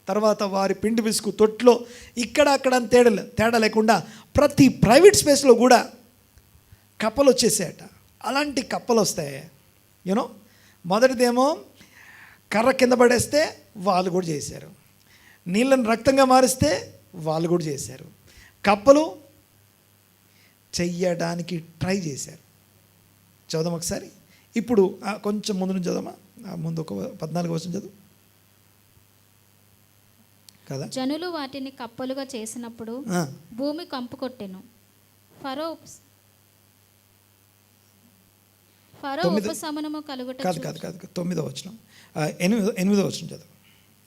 తర్వాత వారి పిండి విసుకు తొట్లో, ఇక్కడ అక్కడ తేడా లేకుండా ప్రతి ప్రైవేట్ స్పేస్లో కూడా కప్పలు వచ్చేసాయట. అలాంటి కప్పలు వస్తాయి. యూనో, మొదటిదేమో కర్ర కింద పడేస్తే వాళ్ళు కూడా చేశారు, నీళ్ళని రక్తంగా మారిస్తే వాళ్ళు కూడా చేశారు, కప్పలు చెయ్యడానికి ట్రై చేశారు. చదువు ఒకసారి. ఇప్పుడు కొంచెం ముందు నుంచి చదవమా, ముందు ఒక 14వ వచనం చదువు కదా. జనులు వాటిని కప్పలుగా చేసినప్పుడు భూమి కంపు కొట్టెను. ఫరో ఉపశమనము కలుగుట. కాదు 9వ వచనం, 8వ వచనం చదువు,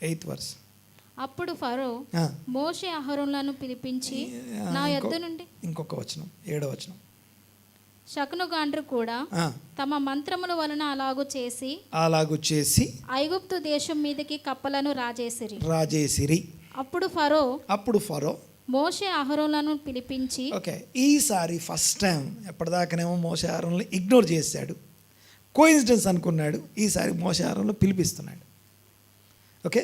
8th verse. అప్పుడు ఫరో మోషే అహరోనులను పిలిపించి నా యొద్ద నుండి, ఇంకొక వచనం 7వ వచనం, శకునగాండ్రు కూడా తమ మంత్రముల వలన అలాగు చేసి ఐగుప్తు దేశం మీదకి కప్పలను రాజేసిరి. అప్పుడు ఫరో మోషే అహరోనులను పిలిపించి, ఓకే, ఈసారి ఫస్ట్ టైం, ఎప్పటిదాకానేమో మోషే అహరోనులను ఇగ్నోర్ చేశాడు, కోయిన్సిడెన్స్ అనుకున్నాడు. ఈసారి మోషే అహరోనులను పిలిపిస్తున్నాడు. ఓకే,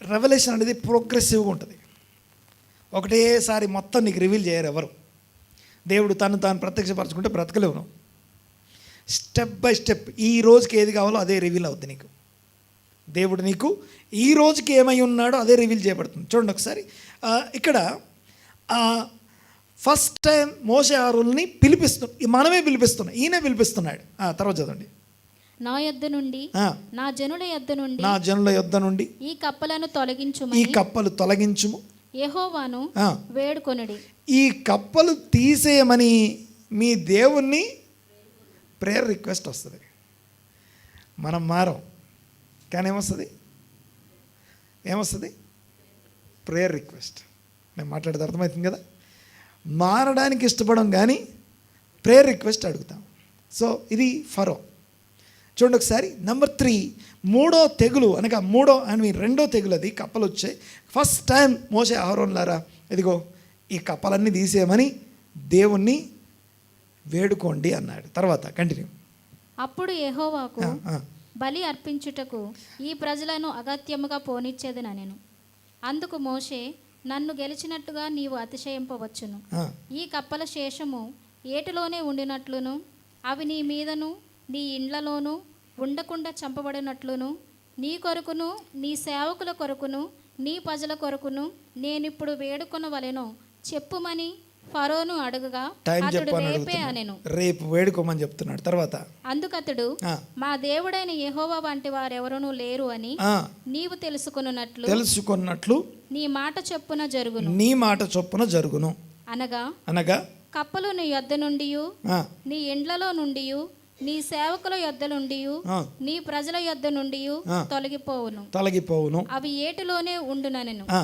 రెవల్యూషన్ అనేది ప్రోగ్రెసివ్గా ఉంటుంది. ఒకటేసారి మొత్తం నీకు రివీల్ చేయరు ఎవరు. దేవుడు తాను ప్రత్యక్షపరచుకుంటే బ్రతకలేవు. స్టెప్ బై స్టెప్ ఈ రోజుకి ఏది కావాలో అదే రివీల్ అవుతుంది నీకు. దేవుడు నీకు ఈ రోజుకి ఏమై ఉన్నాడో అదే రివీల్ చేయబడుతుంది. చూడండి ఒకసారి, ఇక్కడ ఫస్ట్ టైం మోషే అహరోనుల్ని మనమే పిలిపిస్తున్నాం, ఈయనే పిలిపిస్తున్నాడు. తర్వాత చదవండి. నా యొద్ద నుండి, నా జనుల యొద్ద నుండి ఈ కప్పలను తొలగించుము యెహోవాను వేడుకొనుడి. ఈ కప్పలు తీసేయమని మీ దేవుణ్ణి ప్రేయర్ రిక్వెస్ట్ వస్తుంది. మనం మారం, కానీ ఏమొస్తుంది? Prayer request. నేను మాట్లాడేది అర్థమవుతుంది కదా. మారడానికి ఇష్టపడం కానీ ప్రేయర్ రిక్వెస్ట్ అడుగుతాం. సో ఇది ఫరో. చూడండి ఒకసారి. నెంబర్ 3, 3వ తెగులు అనగా 2వ తెగులు, అది కప్పలు వచ్చాయి. ఫస్ట్ టైం మోషే అహరోనులారా ఇదిగో ఈ కప్పలన్నీ తీసేయమని దేవుణ్ణి వేడుకోండి అన్నాడు. తర్వాత కంటిన్యూ. అప్పుడు యెహోవాకు బలి అర్పించుటకు ఈ ప్రజలను అగత్యముగా పోనిచ్చేదనెను. అందుకు మోషే, నన్ను గెలిచినట్టుగా నీవు అతిశయింపవచ్చును. ఈ కప్పల శేషము ఏటిలోనే ఉండినట్లును అవి నీ మీదను నీ ఇండ్లలోనూ ఉండకుండా చంపబడినట్లును నీ కొరకును నీ సేవకుల కొరకును నీ ప్రజల కొరకును నేనిప్పుడు వేడుకొనవలెను చెప్పుమని ఫరోను అడగగా టైం అతడు చెప్పని రేపే అడుగుతున్నాడు. అనెను. రేపు వేడుకోమని చెప్తున్నాడు. తర్వాత అందుకతడు ఆ, మా దేవుడైన యెహోవా వంటి వారెవరూ లేరు అని ఆ, నీవు తెలుసుకొనున్నట్లు తెలుసుకున్నట్లు నీ మాట చొప్పున జరుగును. నీ మాట చొప్పున జరుగును అనగా అనగా కప్పలు నీ యొద్ద నుండి ఆ, నీ ఇండ్లలో నుండి నీ సేవకుల యొద్ద నుండి ఆ, నీ ప్రజల యొద్ద నుండి ఆ. తొలగిపోవును. తొలగిపోవును. అవి ఏటిలోనే ఉండుననెను. ఆ,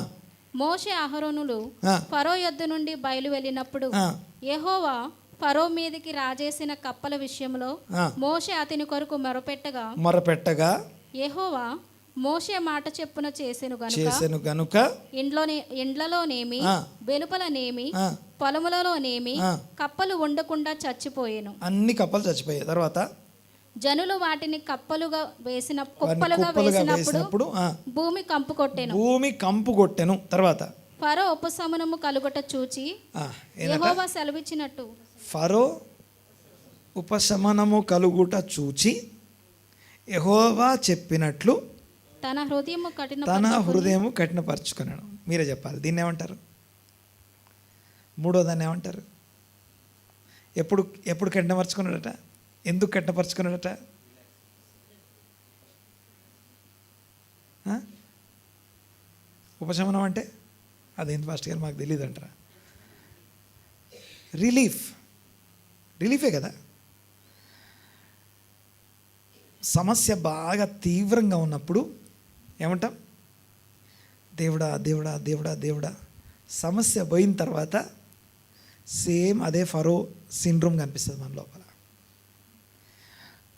మోషే అహరోనులు ఆ, ఫరో యొద్ద నుండి బయలు వెళ్ళినప్పుడు ఆ, యెహోవా ఫరో మీదికి రాజేసిన కప్పల విషయంలో ఆ. మోషే అతని కొరకు మొరపెట్టగా మొరపెట్టగా యెహోవా మోషే మాట చెప్పున చేసెను గనుక ఇండ్లలోనేమి ఆ. వెలుపలనేమి ఆ, పొలములలోనేమి ఆ. కప్పలు ఉండకుండా చచ్చిపోయెను. అన్ని కప్పలు చచ్చిపోయాయి. తర్వాత జనులు వాటిని కప్పలుగా వారిని కుప్పలుగా కుప్పలుగా వేసినప్పుడు వేసినప్పుడు ఆ, భూమి కంపు కొట్టెను. భూమి కంపు కొట్టెను. తర్వాత ఫరో ఉపశమనము కలుగట చూచి ఆ, ఏంటంట? యెహోవా సెలవిచ్చినట్టు ఫరో ఉపశమనము కలుగుట చూచి యెహోవా చెప్పినట్లు తన హృదయము తన హృదయము కఠినపరుచుకున్నాడు. మీరే చెప్పాలి. దీన్ని ఏమంటారు? మూడో దాన్ని ఏమంటారు? ఎప్పుడు ఎప్పుడు కఠినపరుచుకున్నాడట? ఎందుకు కఠినపరుచుకున్నాడట? ఆ? ఉపశమనం అంటే అదేంటి ఫస్ట్ గారు మాకు తెలియదు అంటారా? రిలీఫే కదా. సమస్య బాగా తీవ్రంగా ఉన్నప్పుడు ఏమంటాం? దేవుడా దేవుడా దేవుడా దేవుడా. సమస్య పోయిన తర్వాత సేమ్ అదే ఫరో సిండ్రోమ్ కనిపిస్తుంది మన లోపల.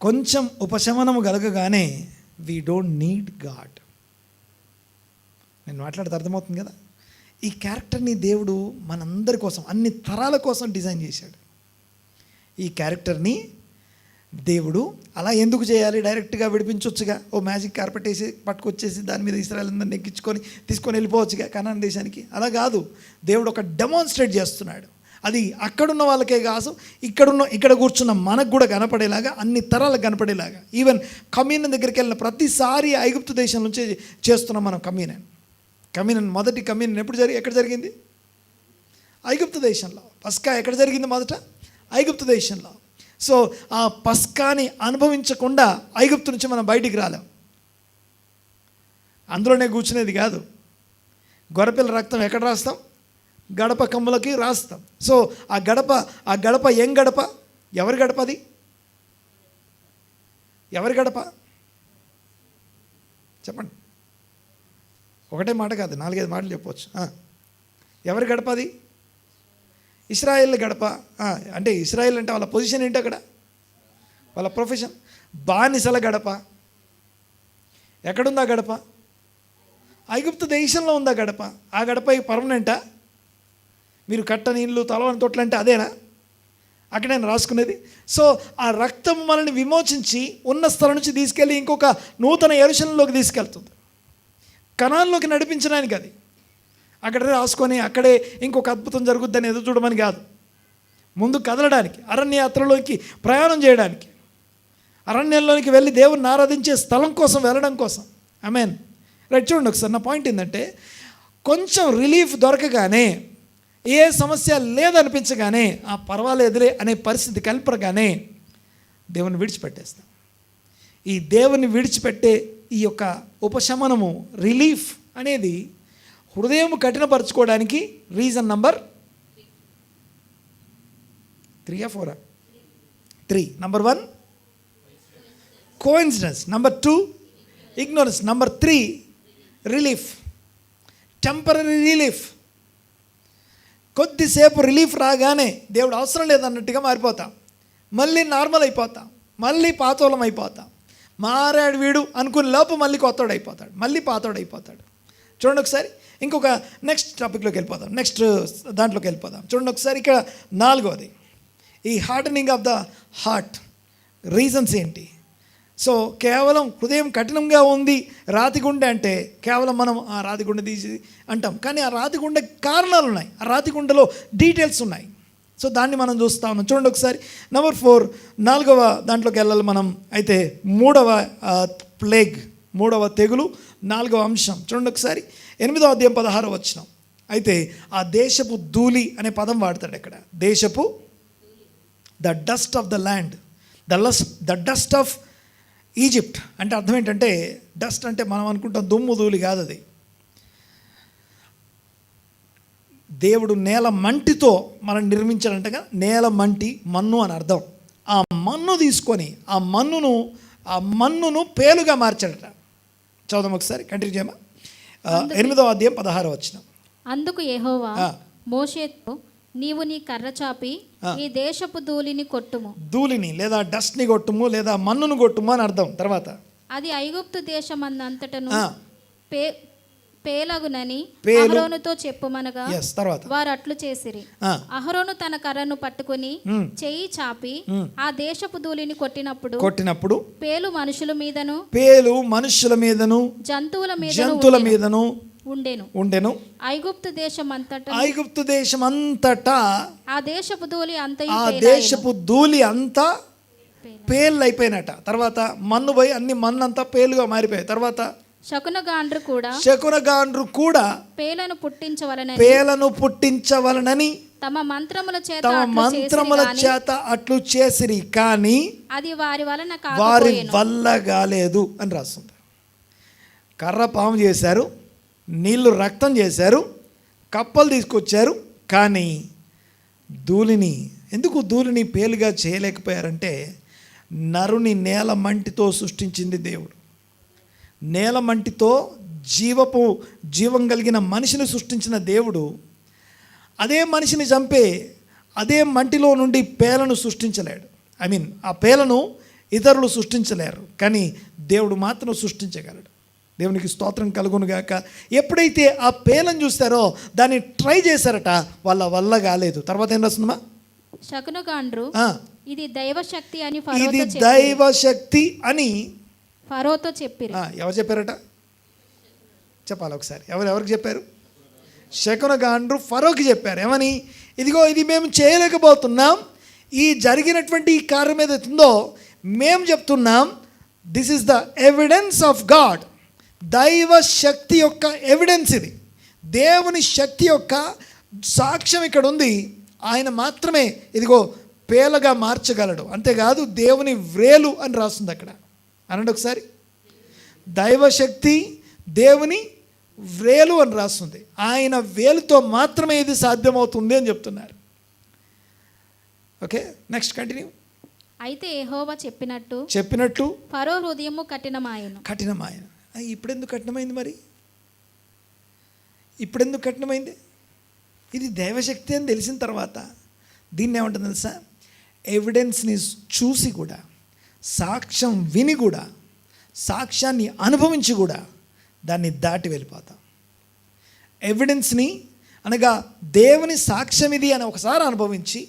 కొంచెం ఉపశమనము కలగగానే వీ డోంట్ నీడ్ గాడ్. నేను మాట్లాడితే అర్థమవుతుంది కదా. ఈ క్యారెక్టర్ని దేవుడు మనందరి కోసం, అన్ని తరాల కోసం డిజైన్ చేశాడు. ఈ క్యారెక్టర్ని దేవుడు అలా ఎందుకు చేయాలి? డైరెక్ట్గా విడిపించవచ్చుగా. ఓ మ్యాజిక్ కార్పెట్ వేసి పట్టుకొచ్చేసి దాని మీద ఇశ్రాయేల్ అందరిని ఎక్కించుకొని తీసుకొని వెళ్ళిపోవచ్చుగా కనాన్ దేశానికి. అలా కాదు. దేవుడు ఒక డెమాన్స్ట్రేట్ చేస్తున్నాడు. అది అక్కడున్న వాళ్ళకే కాదు, ఇక్కడ కూర్చున్న మనకు కూడా కనపడేలాగా, అన్ని తరాలకు కనపడేలాగా. ఈవెన్ కమ్యూనియన్ దగ్గరికి వెళ్ళిన ప్రతిసారి ఐగుప్తు దేశం నుంచి చేస్తున్నాం మనం కమ్యూనియన్. మొదటి కమ్యూనియన్ ఎక్కడ జరిగింది? ఐగుప్తు దేశంలో. పస్కా ఎక్కడ జరిగింది? మొదట ఐగుప్తు దేశంలో. సో ఆ పస్కాని అనుభవించకుండా ఐగుప్తు నుంచి మనం బయటికి రాలేం. అందులోనే కూర్చునేది కాదు. గొర్రెపిల్ల రక్తం ఎక్కడ రాస్తాం? గడప కమ్ములకి రాస్తాం. సో ఆ గడప ఏం గడప? ఎవరి గడప అది? ఎవరి గడప చెప్పండి. ఒకటే మాట కాదు, 4-5 మాటలు చెప్పవచ్చు. ఎవరి గడప అది? ఇశ్రాయేల్ గడప. అంటే ఇశ్రాయేల్ అంటే వాళ్ళ పొజిషన్ ఏంటి అక్కడ? వాళ్ళ ప్రొఫెషన్ బానిసల గడప. ఎక్కడుందా గడప? ఐగుప్తు దేశంలో ఉందా గడప? ఆ గడప పర్మనెంటా? మీరు కట్టని ఇల్లు, తలవని తొట్లు అంటే అదేనా? అక్కడ నేను రాసుకునేది. సో ఆ రక్తం మనల్ని విమోచించి ఉన్న స్థలం నుంచి తీసుకెళ్ళి ఇంకొక నూతన యెరూషలేములోకి తీసుకెళ్తుంది. కనాన్లోకి నడిపించడానికి అది. అక్కడ రాసుకొని అక్కడే ఇంకొక అద్భుతం జరుగుద్దని ఎదురు చూడమని కాదు, ముందు కదలడానికి, అరణ్యయాత్రలోకి ప్రయాణం చేయడానికి, అరణ్యంలోనికి వెళ్ళి దేవుణ్ణి ఆరాధించే స్థలం కోసం వెళ్ళడం కోసం. ఆమేన్. రైట్. చూడండి ఒకసారి. నా పాయింట్ ఏంటంటే, కొంచెం రిలీఫ్ దొరకగానే, ఏ సమస్య లేదనిపించగానే, పర్వాలేదులే అనే పరిస్థితి కనపడగానే దేవుని విడిచిపెట్టేస్తాం. ఈ దేవుని విడిచిపెట్టే ఈ యొక్క ఉపశమనము, రిలీఫ్ అనేది హృదయం కఠినపరచుకోవడానికి reason number 3 or 4? 3. Number 1 coincidence, number 2 ignorance, number 3 relief, temporary relief. కొద్దిసేపు రిలీఫ్ రాగానే దేవుడు అవసరం లేదన్నట్టుగా మారిపోతాం, మళ్ళీ నార్మల్ అయిపోతాం, మళ్ళీ పాతోళం అయిపోతాం. మారాడు వీడు అనుకునే లోపు మళ్ళీ కొత్తోడు అయిపోతాడు, మళ్ళీ పాతోడు అయిపోతాడు. చూడండి ఒకసారి. ఇంకొక నెక్స్ట్ టాపిక్లోకి వెళ్ళిపోదాం, నెక్స్ట్ దాంట్లోకి వెళ్ళిపోదాం. చూడండి ఒకసారి. ఇక్కడ 4వది, ఈ hardening of the heart. Reasons ఏంటి? సో కేవలం హృదయం కఠినంగా ఉంది, రాతిగుండె అంటే కేవలం మనం ఆ రాతిగుండె తీసి అంటాం, కానీ ఆ రాతిగుండె కారణాలు ఉన్నాయి, ఆ రాతిగుండెలో డీటెయిల్స్ ఉన్నాయి. సో దాన్ని మనం చూస్తూ ఉన్నాం. చూడండి ఒకసారి నెంబర్ 4, 4వ దాంట్లోకి వెళ్ళాలి మనం. అయితే 3వ ప్లేగ్, 3వ తెగులు, 4వ అంశం చూడండి ఒకసారి. 8వ అధ్యాయం 16వ వచనం. అయితే ఆ దేశపు ధూళి అనే పదం వాడతాడు ఇక్కడ. దేశపు, the dust of the land, the dust of Egypt అంటే అర్థం ఏంటంటే, డస్ట్ అంటే మనం అనుకుంటాం దుమ్ము ధూళి కాదు అది. దేవుడు నేల మంటితో మనం నిర్మించాడంటగా, నేల మంటి మన్ను అని అర్థం. ఆ మన్ను తీసుకొని ఆ మన్నును పేలుగా మార్చాడట. చదుదాం ఒకసారి, కంటిన్యూ చేయమా. 8వ అధ్యాయం 16వ వచనం. అందుకు యెహోవా మోషేతో, నీవు నీ కర్ర చాపి ఈ దేశపు ధూళిని కొట్టుము. ధూళిని లేదా డస్ట్ని కొట్టుము లేదా మన్నును కొట్టుము అని అర్థం. తర్వాత అది ఐగుప్తు దేశమందంతటను పేలగునని అహరోనుతో చెప్పుమనగా తర్వాత వారు అట్లు చేసిరి. అహరోను తన కర్రను పట్టుకుని చెయ్యి చాపి ఆ దేశపు ధూళిని కొట్టినప్పుడు పేలు మనుషుల మీదను జంతువుల మీదను ఉండెను. ఐగుప్తు దేశమంతటా ఆ దేశపు ధూళి అంతా పేలు అయిపోయినట. తర్వాత మన్ను పోయి అన్ని మన్నంతా పేలుగా మారిపోయాయి. తర్వాత శకునగాండ్రు కూడా పేలను పుట్టించవలనని తమ మంత్రముల చేత అట్లు చేసిరి, కానీ అది వారి వల్ల కాలేదు అని రాస్తుంది. కర్ర పాము చేశారు, నీళ్లు రక్తం చేశారు, కప్పలు తీసుకొచ్చారు, కానీ ఎందుకు ధూళిని పేలుగా చేయలేకపోయారంటే, నరుని నేల మంటితో సృష్టించింది దేవుడు. నేల మంటితో జీవం కలిగిన మనిషిని సృష్టించిన దేవుడు అదే మనిషిని చంపే అదే మంటిలో నుండి పేలను సృష్టించలేడు. ఆ పేలను ఇతరులు సృష్టించలేరు, కానీ దేవుడు మాత్రం సృష్టించగలడు. దేవునికి స్తోత్రం కలుగునుగాక. ఎప్పుడైతే ఆ పేలను చూస్తారో దాన్ని ట్రై చేశారట, వాళ్ళ వల్ల కాలేదు. తర్వాత ఏం రాస్తుందమ్మా? శకునగాండ్రు ఇది దైవశక్తి అని ఫరోతో చెప్పారు. ఎవరు చెప్పారట? చెప్పాలి ఒకసారి. ఎవరికి చెప్పారు? శకునగాండ్రు ఫరోకి చెప్పారు. ఏమని? ఇదిగో ఇది మేము చేయలేకపోతున్నాం, ఈ జరిగినటువంటి ఈ కార్యం ఏదైతుందో మేము చెప్తున్నాం, this is the evidence of God. దైవ శక్తి యొక్క ఎవిడెన్స్ ఇది. దేవుని శక్తి యొక్క సాక్ష్యం ఇక్కడ ఉంది. ఆయన మాత్రమే ఇదిగో పేలగా మార్చగలడు. అంతేకాదు దేవుని వ్రేలు అని రాస్తుంది అక్కడ. అనండి ఒకసారి, దైవశక్తి దేవుని వ్రేలు అని రాస్తుంది. ఆయన వేలుతో మాత్రమే ఇది సాధ్యమవుతుంది అని చెప్తున్నారు. Okay, next continue. అయితే యెహోవా చెప్పినట్టు ఫరో హృదయము కఠినమాయెను. ఇప్పుడెందుకు కఠినమైంది? మరి ఇప్పుడెందుకు కఠినమైంది? ఇది దైవశక్తి అని తెలిసిన తర్వాత దీన్ని ఏమంటుంది తెలుసా? ఎవిడెన్స్ని చూసి కూడా, సాక్ష్యం విని కూడా, సాక్ష్యాన్ని అనుభవించి కూడా దాన్ని దాటి వెళ్ళిపోతాం. ఎవిడెన్స్ని అనగా దేవుని సాక్ష్యం ఇది అని ఒకసారి అనుభవించి,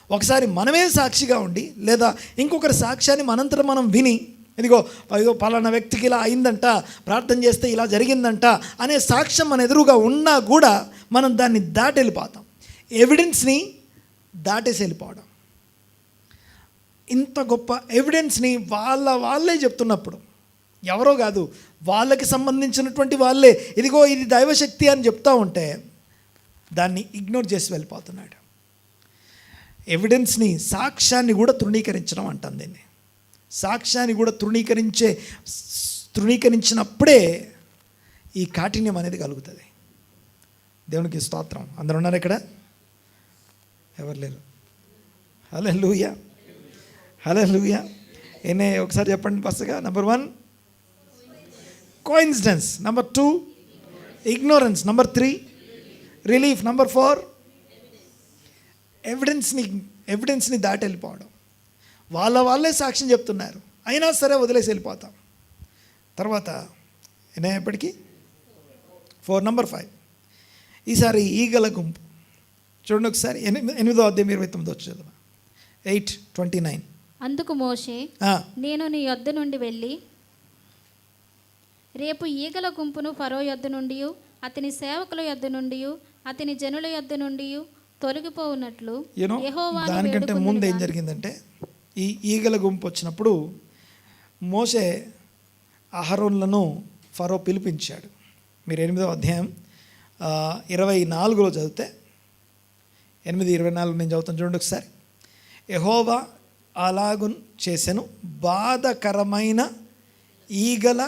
ఒకసారి మనమే సాక్షిగా ఉండి, లేదా ఇంకొకరి సాక్ష్యాన్ని మనంతట మనం విని, ఇదిగో పలానా వ్యక్తికి ఇలా అయిందంట, ప్రార్థన చేస్తే ఇలా జరిగిందంట అనే సాక్ష్యం మన ఎదురుగా ఉన్నా కూడా మనం దాన్ని దాటి వెళ్ళిపోతాం. ఎవిడెన్స్ని దాటేసి వెళ్ళిపోవడం. ఇంత గొప్ప ఎవిడెన్స్ని వాళ్ళే చెప్తున్నప్పుడు, ఎవరో కాదు, వాళ్ళకి సంబంధించినటువంటి వాళ్ళే ఇదిగో ఇది దైవశక్తి అని చెప్తా ఉంటే దాన్ని ఇగ్నోర్ చేసి వెళ్ళిపోతున్నాడు. ఎవిడెన్స్ని, సాక్ష్యాన్ని కూడా తృణీకరించడం అంటాం దీన్ని. సాక్ష్యాన్ని కూడా తృణీకరించినప్పుడే ఈ కాఠిన్యం అనేది కలుగుతుంది. దేవునికి స్తోత్రం. అందరూ ఉన్నారు ఇక్కడ? ఎవరు లేరు? హల్లెలూయా, హల్లెలూయా. ఒకసారి చెప్పండి ఫస్ట్గా. Number 1 coincidence, number 2 ignorance, number 3 relief, number 4 ఎవిడెన్స్ని దాటి వెళ్ళిపోవడం. వాళ్ళే సాక్ష్యం చెప్తున్నారు, అయినా సరే వదిలేసి వెళ్ళిపోతాం. తర్వాత ఎప్పటికీ 4, నెంబర్ 5 ఈసారి ఈగల గుంపు. చూడండి ఒకసారి 8వ అధ్యాయం 29 వచ్చేది 8:29. అందుకు మోషే, నేను నీ యొద్ద నుండి వెళ్ళి రేపు ఈగల గుంపును ఫరో యొద్ద నుండి, అతని సేవకుల యొద్ద నుండి, అతని జనుల యొద్ద నుండి తొలగిపోవునట్లు యూనో యెహోవాను దానికంటే వేడుకొందును ముందు ఏం గాని. జరిగిందంటే ఈ ఈగల గుంపు వచ్చినప్పుడు మోషే అహరోన్లను ఫరో పిలిపించాడు. మీరు 8వ అధ్యాయం 24లో చదివితే 8:24 నేను చదువుతాను చూడండి ఒకసారి. యెహోవా అలాగు చేసెను, బాధకరమైన ఈగల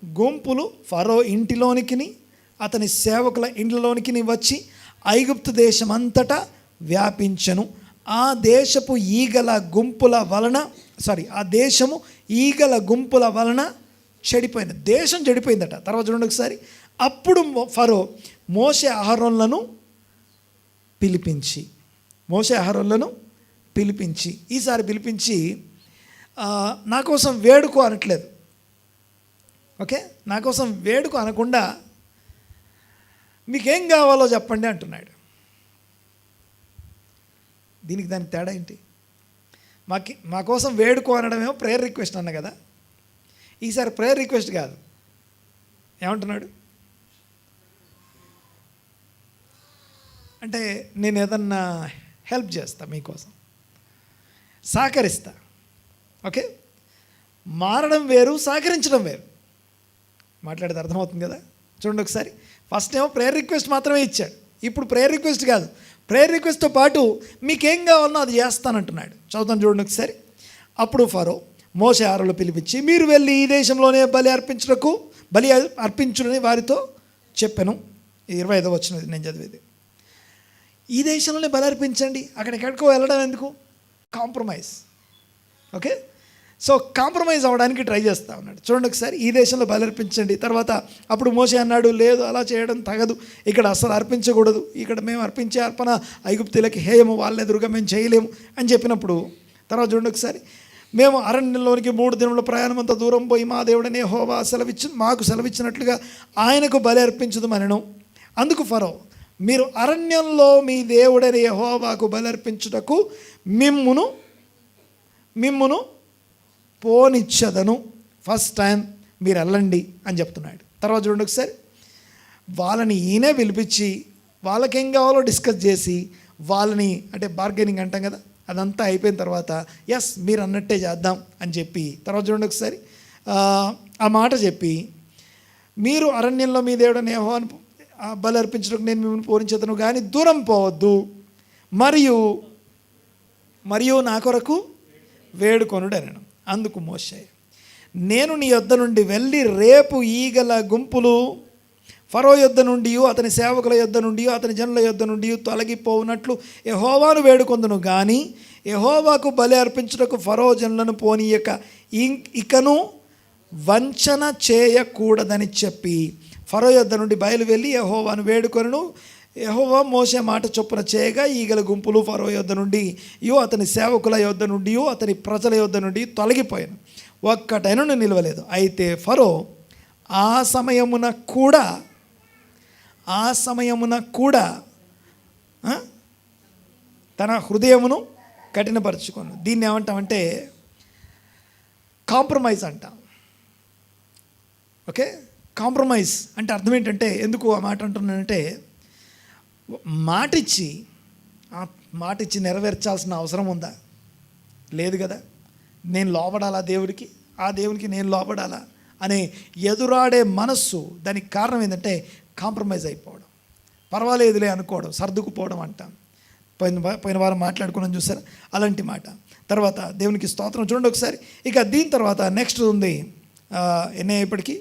గుంపులు ఫరో ఇంటిలోనికి అతని సేవకుల ఇండ్లలోనికి వచ్చి ఐగుప్తు దేశమంతటా వ్యాపించెను. ఆ దేశపు ఈగల గుంపుల వలన ఆ దేశము ఈగల గుంపుల వలన చెడిపోయింది, దేశం చెడిపోయిందట. తర్వాత చూడండి ఒకసారి. అప్పుడు ఫరో మోషే అహరోన్లను పిలిపించి ఈసారి పిలిపించి నా కోసం వేడుకో అనట్లేదు. ఓకే, నా కోసం వేడుకో అనకుండా మీకేం కావాలో చెప్పండి అంటున్నాడు. దానికి తేడా ఏంటి? మా కోసం వేడుకో అనడమేమో ప్రేయర్ రిక్వెస్ట్ అన్న కదా, ఈసారి ప్రేయర్ రిక్వెస్ట్ కాదు. ఏమంటున్నాడు అంటే నేను ఏదన్నా హెల్ప్ చేస్తా, మీకోసం సహకరిస్తా. ఓకే, మారడం వేరు, సహకరించడం వేరు. మాట్లాడేది అర్థమవుతుంది కదా? చూడండి ఒకసారి. ఫస్ట్ ఏమో ప్రేయర్ రిక్వెస్ట్ మాత్రమే ఇచ్చాడు, ఇప్పుడు ప్రేయర్ రిక్వెస్ట్ కాదు, ప్రేయర్ రిక్వెస్ట్తో పాటు మీకేం కావాలనో అది చేస్తానంటున్నాడు. చదువుతాను చూడండి ఒకసారి. అప్పుడు ఫరో మోషే అహరోనులను పిలిపించి, మీరు వెళ్ళి ఈ దేశంలోనే బలి అర్పించుడని వారితో చెప్పాను. 25వ వచనం నేను చదివేది. ఈ దేశంలోనే బలి అర్పించండి, అక్కడికెక్కడికో వెళ్ళడం ఎందుకు? కాంప్రమైజ్. ఓకే, సో కాంప్రమైజ్ అవ్వడానికి ట్రై చేస్తూ ఉన్నాడు. చూడండి ఒకసారి. ఈ దేశంలో బలి అర్పించండి. తర్వాత అప్పుడు మోషే అన్నాడు, లేదు అలా చేయడం తగదు, ఇక్కడ అసలు అర్పించకూడదు, ఇక్కడ మేము అర్పించే అర్పణ ఐగుప్తీయులకి హేయము, వాళ్ళ ఎదురుగా మేము చేయలేము అని చెప్పినప్పుడు తర్వాత చూడండి ఒకసారి. మేము అరణ్యంలోనికి 3 దినముల ప్రయాణం అంత దూరం పోయి మా దేవుడని యెహోవా మాకు సెలవిచ్చినట్లుగా ఆయనకు బలి అర్పించుదుమనెను. అందుకు ఫరో, మీరు అరణ్యంలో మీ దేవుడని యెహోవాకు బలి అర్పించుటకు మిమ్మును పోనిచ్చదను, ఫస్ట్ టైం మీరు వెళ్ళండి అని చెప్తున్నాడు. తర్వాత చూడండి ఒకసారి. వాళ్ళని ఈయనే పిలిపించి వాళ్ళకేం కావాలో డిస్కస్ చేసి వాళ్ళని అంటే బార్గెనింగ్ అంటాం కదా, అదంతా అయిపోయిన తర్వాత ఎస్ మీరు అన్నట్టే చేద్దాం అని చెప్పి తర్వాత చూడండి ఒకసారి ఆ మాట చెప్పి, మీరు అరణ్యంలో మీ దేవుడని యెహోవాను బలి అర్పించడానికి నేను మిమ్మల్ని పూరించేదను కానీ దూరం పోవద్దు, మరియు నా కొరకు వేడుకొనుడు అనను. అందుకు మోషే, నేను నీ యొద్ద నుండి వెళ్ళి రేపు ఈగల గుంపులు ఫరో యొద్ద నుండి అతని సేవకుల యొద్ద నుండి అతని జనుల యొద్ద నుండి తొలగిపోవునట్లు యెహోవాను వేడుకొందును కానీ యెహోవాకు బలి అర్పించుటకు ఫరో జనులను పోనీయక ఇకను వంచన చేయకూడదని చెప్పి ఫరో యొద్ద నుండి బయలు వెళ్ళి యెహోవాను వేడుకొనును. యెహోవా మోషే మాట చొప్పున చేయగా ఈగల గుంపులు ఫరో యొద్ద నుండి అతని సేవకుల యొద్ద నుండి అతని ప్రజల యొద్ద నుండి తొలగిపోయాను, ఒక్కటైనను నిలవలేదు. అయితే ఫరో ఆ సమయమున కూడా తన హృదయమును కఠినపరుచుకోను. దీన్ని ఏమంటామంటే కాంప్రమైజ్ అంటాం. ఓకే, కాంప్రమైజ్ అంటే అర్థం ఏంటంటే, ఎందుకు ఆ మాట అంటున్నానంటే, మాటిచ్చి నెరవేర్చాల్సిన అవసరం ఉందా? లేదు కదా. నేను లోబడాలా దేవుడికి, ఆ దేవునికి నేను లోబడాలా అనే ఎదురాడే మనస్సు. దానికి కారణం ఏంటంటే కాంప్రమైజ్ అయిపోవడం, పర్వాలేదులే అనుకోవడం, సర్దుకుపోవడం అంటాం. పోయిన వారం మాట్లాడుకున్నాం చూసారా, అలాంటి మాట. తర్వాత దేవునికి స్తోత్రం. చూడండి ఒకసారి. ఇక దీని తర్వాత నెక్స్ట్ ఉంది ఎన్ని ఇప్పటికీ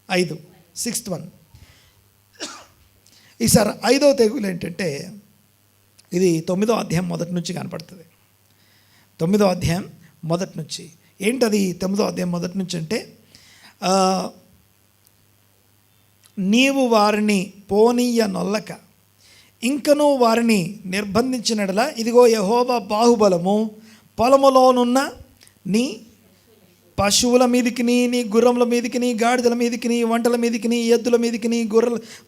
5, 6th one. ఈసారి 5వ తెగులు ఏంటంటే, ఇది 9వ అధ్యాయం మొదటి నుంచి కనపడుతుంది. 9వ అధ్యాయం మొదటి నుంచి ఏంటది? 9వ అధ్యాయం మొదటి నుంచి అంటే, నీవు వారిని పోనీయనొల్లక ఇంకనూ వారిని నిర్బంధించినడలా ఇదిగో యెహోవా బాహుబలము పొలములోనున్న నీ పశువుల మీదికి, నీ గుర్రముల మీదికి, నీ గాడిదల మీదికి, నీ వంటల మీదికి, నీ ఎద్దుల మీదికి, నీ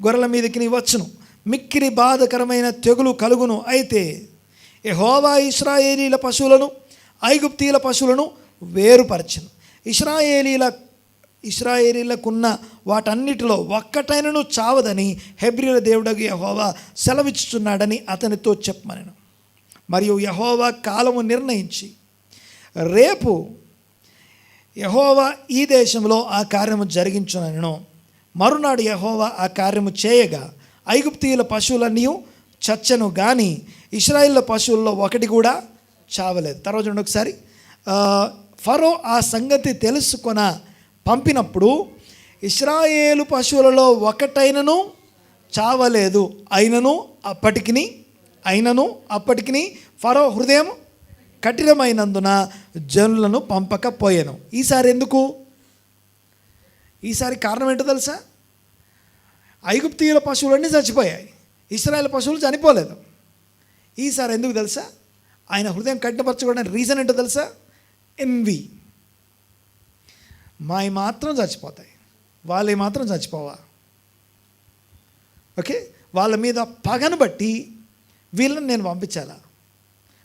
గొర్రెల మీదికి వచ్చును. మిక్కిరి బాధకరమైన తెగులు కలుగును. అయితే యెహోవా ఇశ్రాయేలీల పశువులను ఐగుప్తీయుల పశువులను వేరుపరచెను. ఇశ్రాయేలీలకున్న వాటన్నిటిలో ఒక్కటైనను చావదని హెబ్రీల దేవుడగు యెహోవా సెలవిచ్చుచున్నాడని అతనితో చెప్పమనెను. మరియు యెహోవా కాలము నిర్ణయించి రేపు యెహోవా ఈ దేశంలో ఆ కార్యము జరిగించునెను. మరునాడు యెహోవా ఆ కార్యము చేయగా ఐగుప్తీయుల పశువులన్నీ చచ్చెను కానీ ఇశ్రాయేలు పశువుల్లో ఒకటి కూడా చావలేదు. తర్వాత చూడండి ఒకసారి. ఫరో ఆ సంగతి తెలుసుకొన పంపినప్పుడు ఇశ్రాయేలు పశువులలో ఒకటైనను చావలేదు. అయినను అప్పటికి ఫరో హృదయం కఠినమైనందున జనులను పంపకపోయాను. ఈసారి ఎందుకు? ఈసారి కారణం ఏంటో తెలుసా? ఐగుప్తీయుల పశువులన్నీ చచ్చిపోయాయి, ఇశ్రాయేల్ పశువులు చనిపోలేదు. ఈసారి ఎందుకు తెలుసా? ఆయన హృదయం కఠినపరచుకోవడానికి రీజన్ ఏంటో తెలుసా? ఎన్వి. మావి మాత్రం చచ్చిపోతాయి, వాళ్ళవి మాత్రం చచ్చిపోవా. ఓకే, వాళ్ళ మీద పగను బట్టి వీళ్ళని నేను పంపించాలా?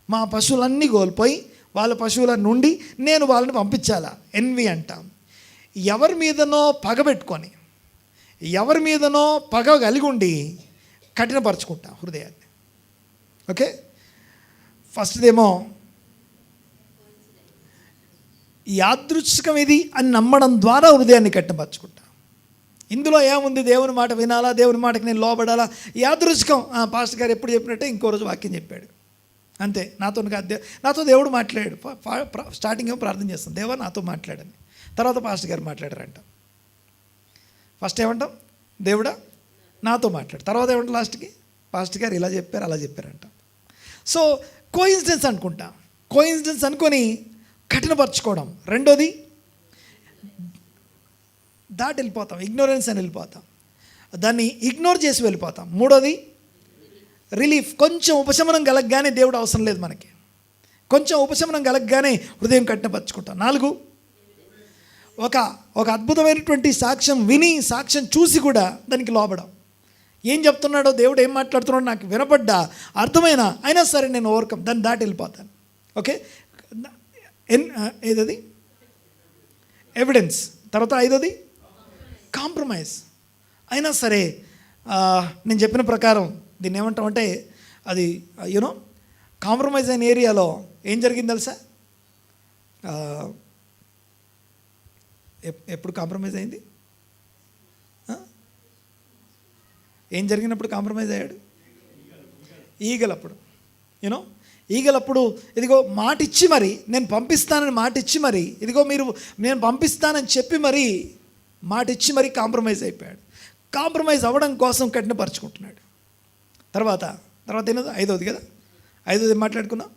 మా పశువులన్నీ కోల్పోయి వాళ్ళ పశువుల నుండి నేను వాళ్ళని పంపించాలా? ఎన్వి అంటాం. ఎవరి మీదనో పగ పెట్టుకొని, ఎవరి మీదనో పగ కలిగి ఉండి కఠినపరచుకుంటాం హృదయాన్ని. ఓకే, ఫస్ట్దేమో యాదృచ్ఛికం ఇది అని నమ్మడం ద్వారా హృదయాన్ని కఠినపరచుకుంటాం. ఇందులో ఏముంది? దేవుని మాట వినాలా, దేవుని మాటకి నేను లోబడాలా, యాదృచ్ఛికం. పాస్టర్ గారు ఎప్పుడు చెప్పినట్టే ఇంకో రోజు వాక్యం చెప్పాడు, అంతే. నాతో దేవుడు మాట్లాడాడు. స్టార్టింగ్ ఏమో ప్రార్థన చేస్తాం, దేవా నాతో మాట్లాడని. తర్వాత పాస్టర్ గారు మాట్లాడారంట. ఫస్ట్ ఏమంటాం? దేవుడా నాతో మాట్లాడు. తర్వాత ఏమంటాం లాస్ట్కి? పాస్టర్ గారు ఇలా చెప్పారు, అలా చెప్పారంట. సో కోఇన్సిడెన్స్ అనుకుంటా. కోఇన్సిడెన్స్ అనుకొని కఠినపరచుకోవడం. రెండోది దాటి వెళ్ళిపోతాం, ఇగ్నోరెన్స్ అని వెళ్ళిపోతాం, దాన్ని ఇగ్నోర్ చేసి వెళ్ళిపోతాం. మూడోది రిలీఫ్. కొంచెం ఉపశమనం కలగగానే దేవుడు అవసరం లేదు మనకి, కొంచెం ఉపశమనం కలగగానే హృదయం కఠినపరచుకుంటాం. 4 ఒక అద్భుతమైనటువంటి సాక్ష్యం విని, సాక్ష్యం చూసి కూడా దానికి లోబడం. ఏం చెప్తున్నాడో, దేవుడు ఏం మాట్లాడుతున్నాడో నాకు వినపడ్డా, అర్థమైనా, అయినా సరే నేను ఓవర్కమ్, దాన్ని దాటి వెళ్ళిపోతాను. ఓకే, ఏదది? ఎవిడెన్స్. తర్వాత 5ది కాంప్రమైజ్. అయినా సరే నేను చెప్పిన ప్రకారం దీన్ని ఏమంటామంటే, అది కాంప్రమైజ్ అయిన ఏరియాలో ఏం జరిగింది తెలుసా? ఎప్పుడు కాంప్రమైజ్ అయింది? ఏం జరిగినప్పుడు కాంప్రమైజ్ అయ్యాడు? ఈగలప్పుడు. ఈగలప్పుడు ఇదిగో మాట ఇచ్చి మరి, నేను పంపిస్తానని మాట ఇచ్చి మరి, ఇదిగో మీరు నేను పంపిస్తానని చెప్పి మరి మాట ఇచ్చి మరి కాంప్రమైజ్ అయిపోయాడు. కాంప్రమైజ్ అవ్వడం కోసం కఠినపరచుకుంటున్నాడు. తర్వాత ఏదో 5వది కదా, 5వది మాట్లాడుకున్నాం.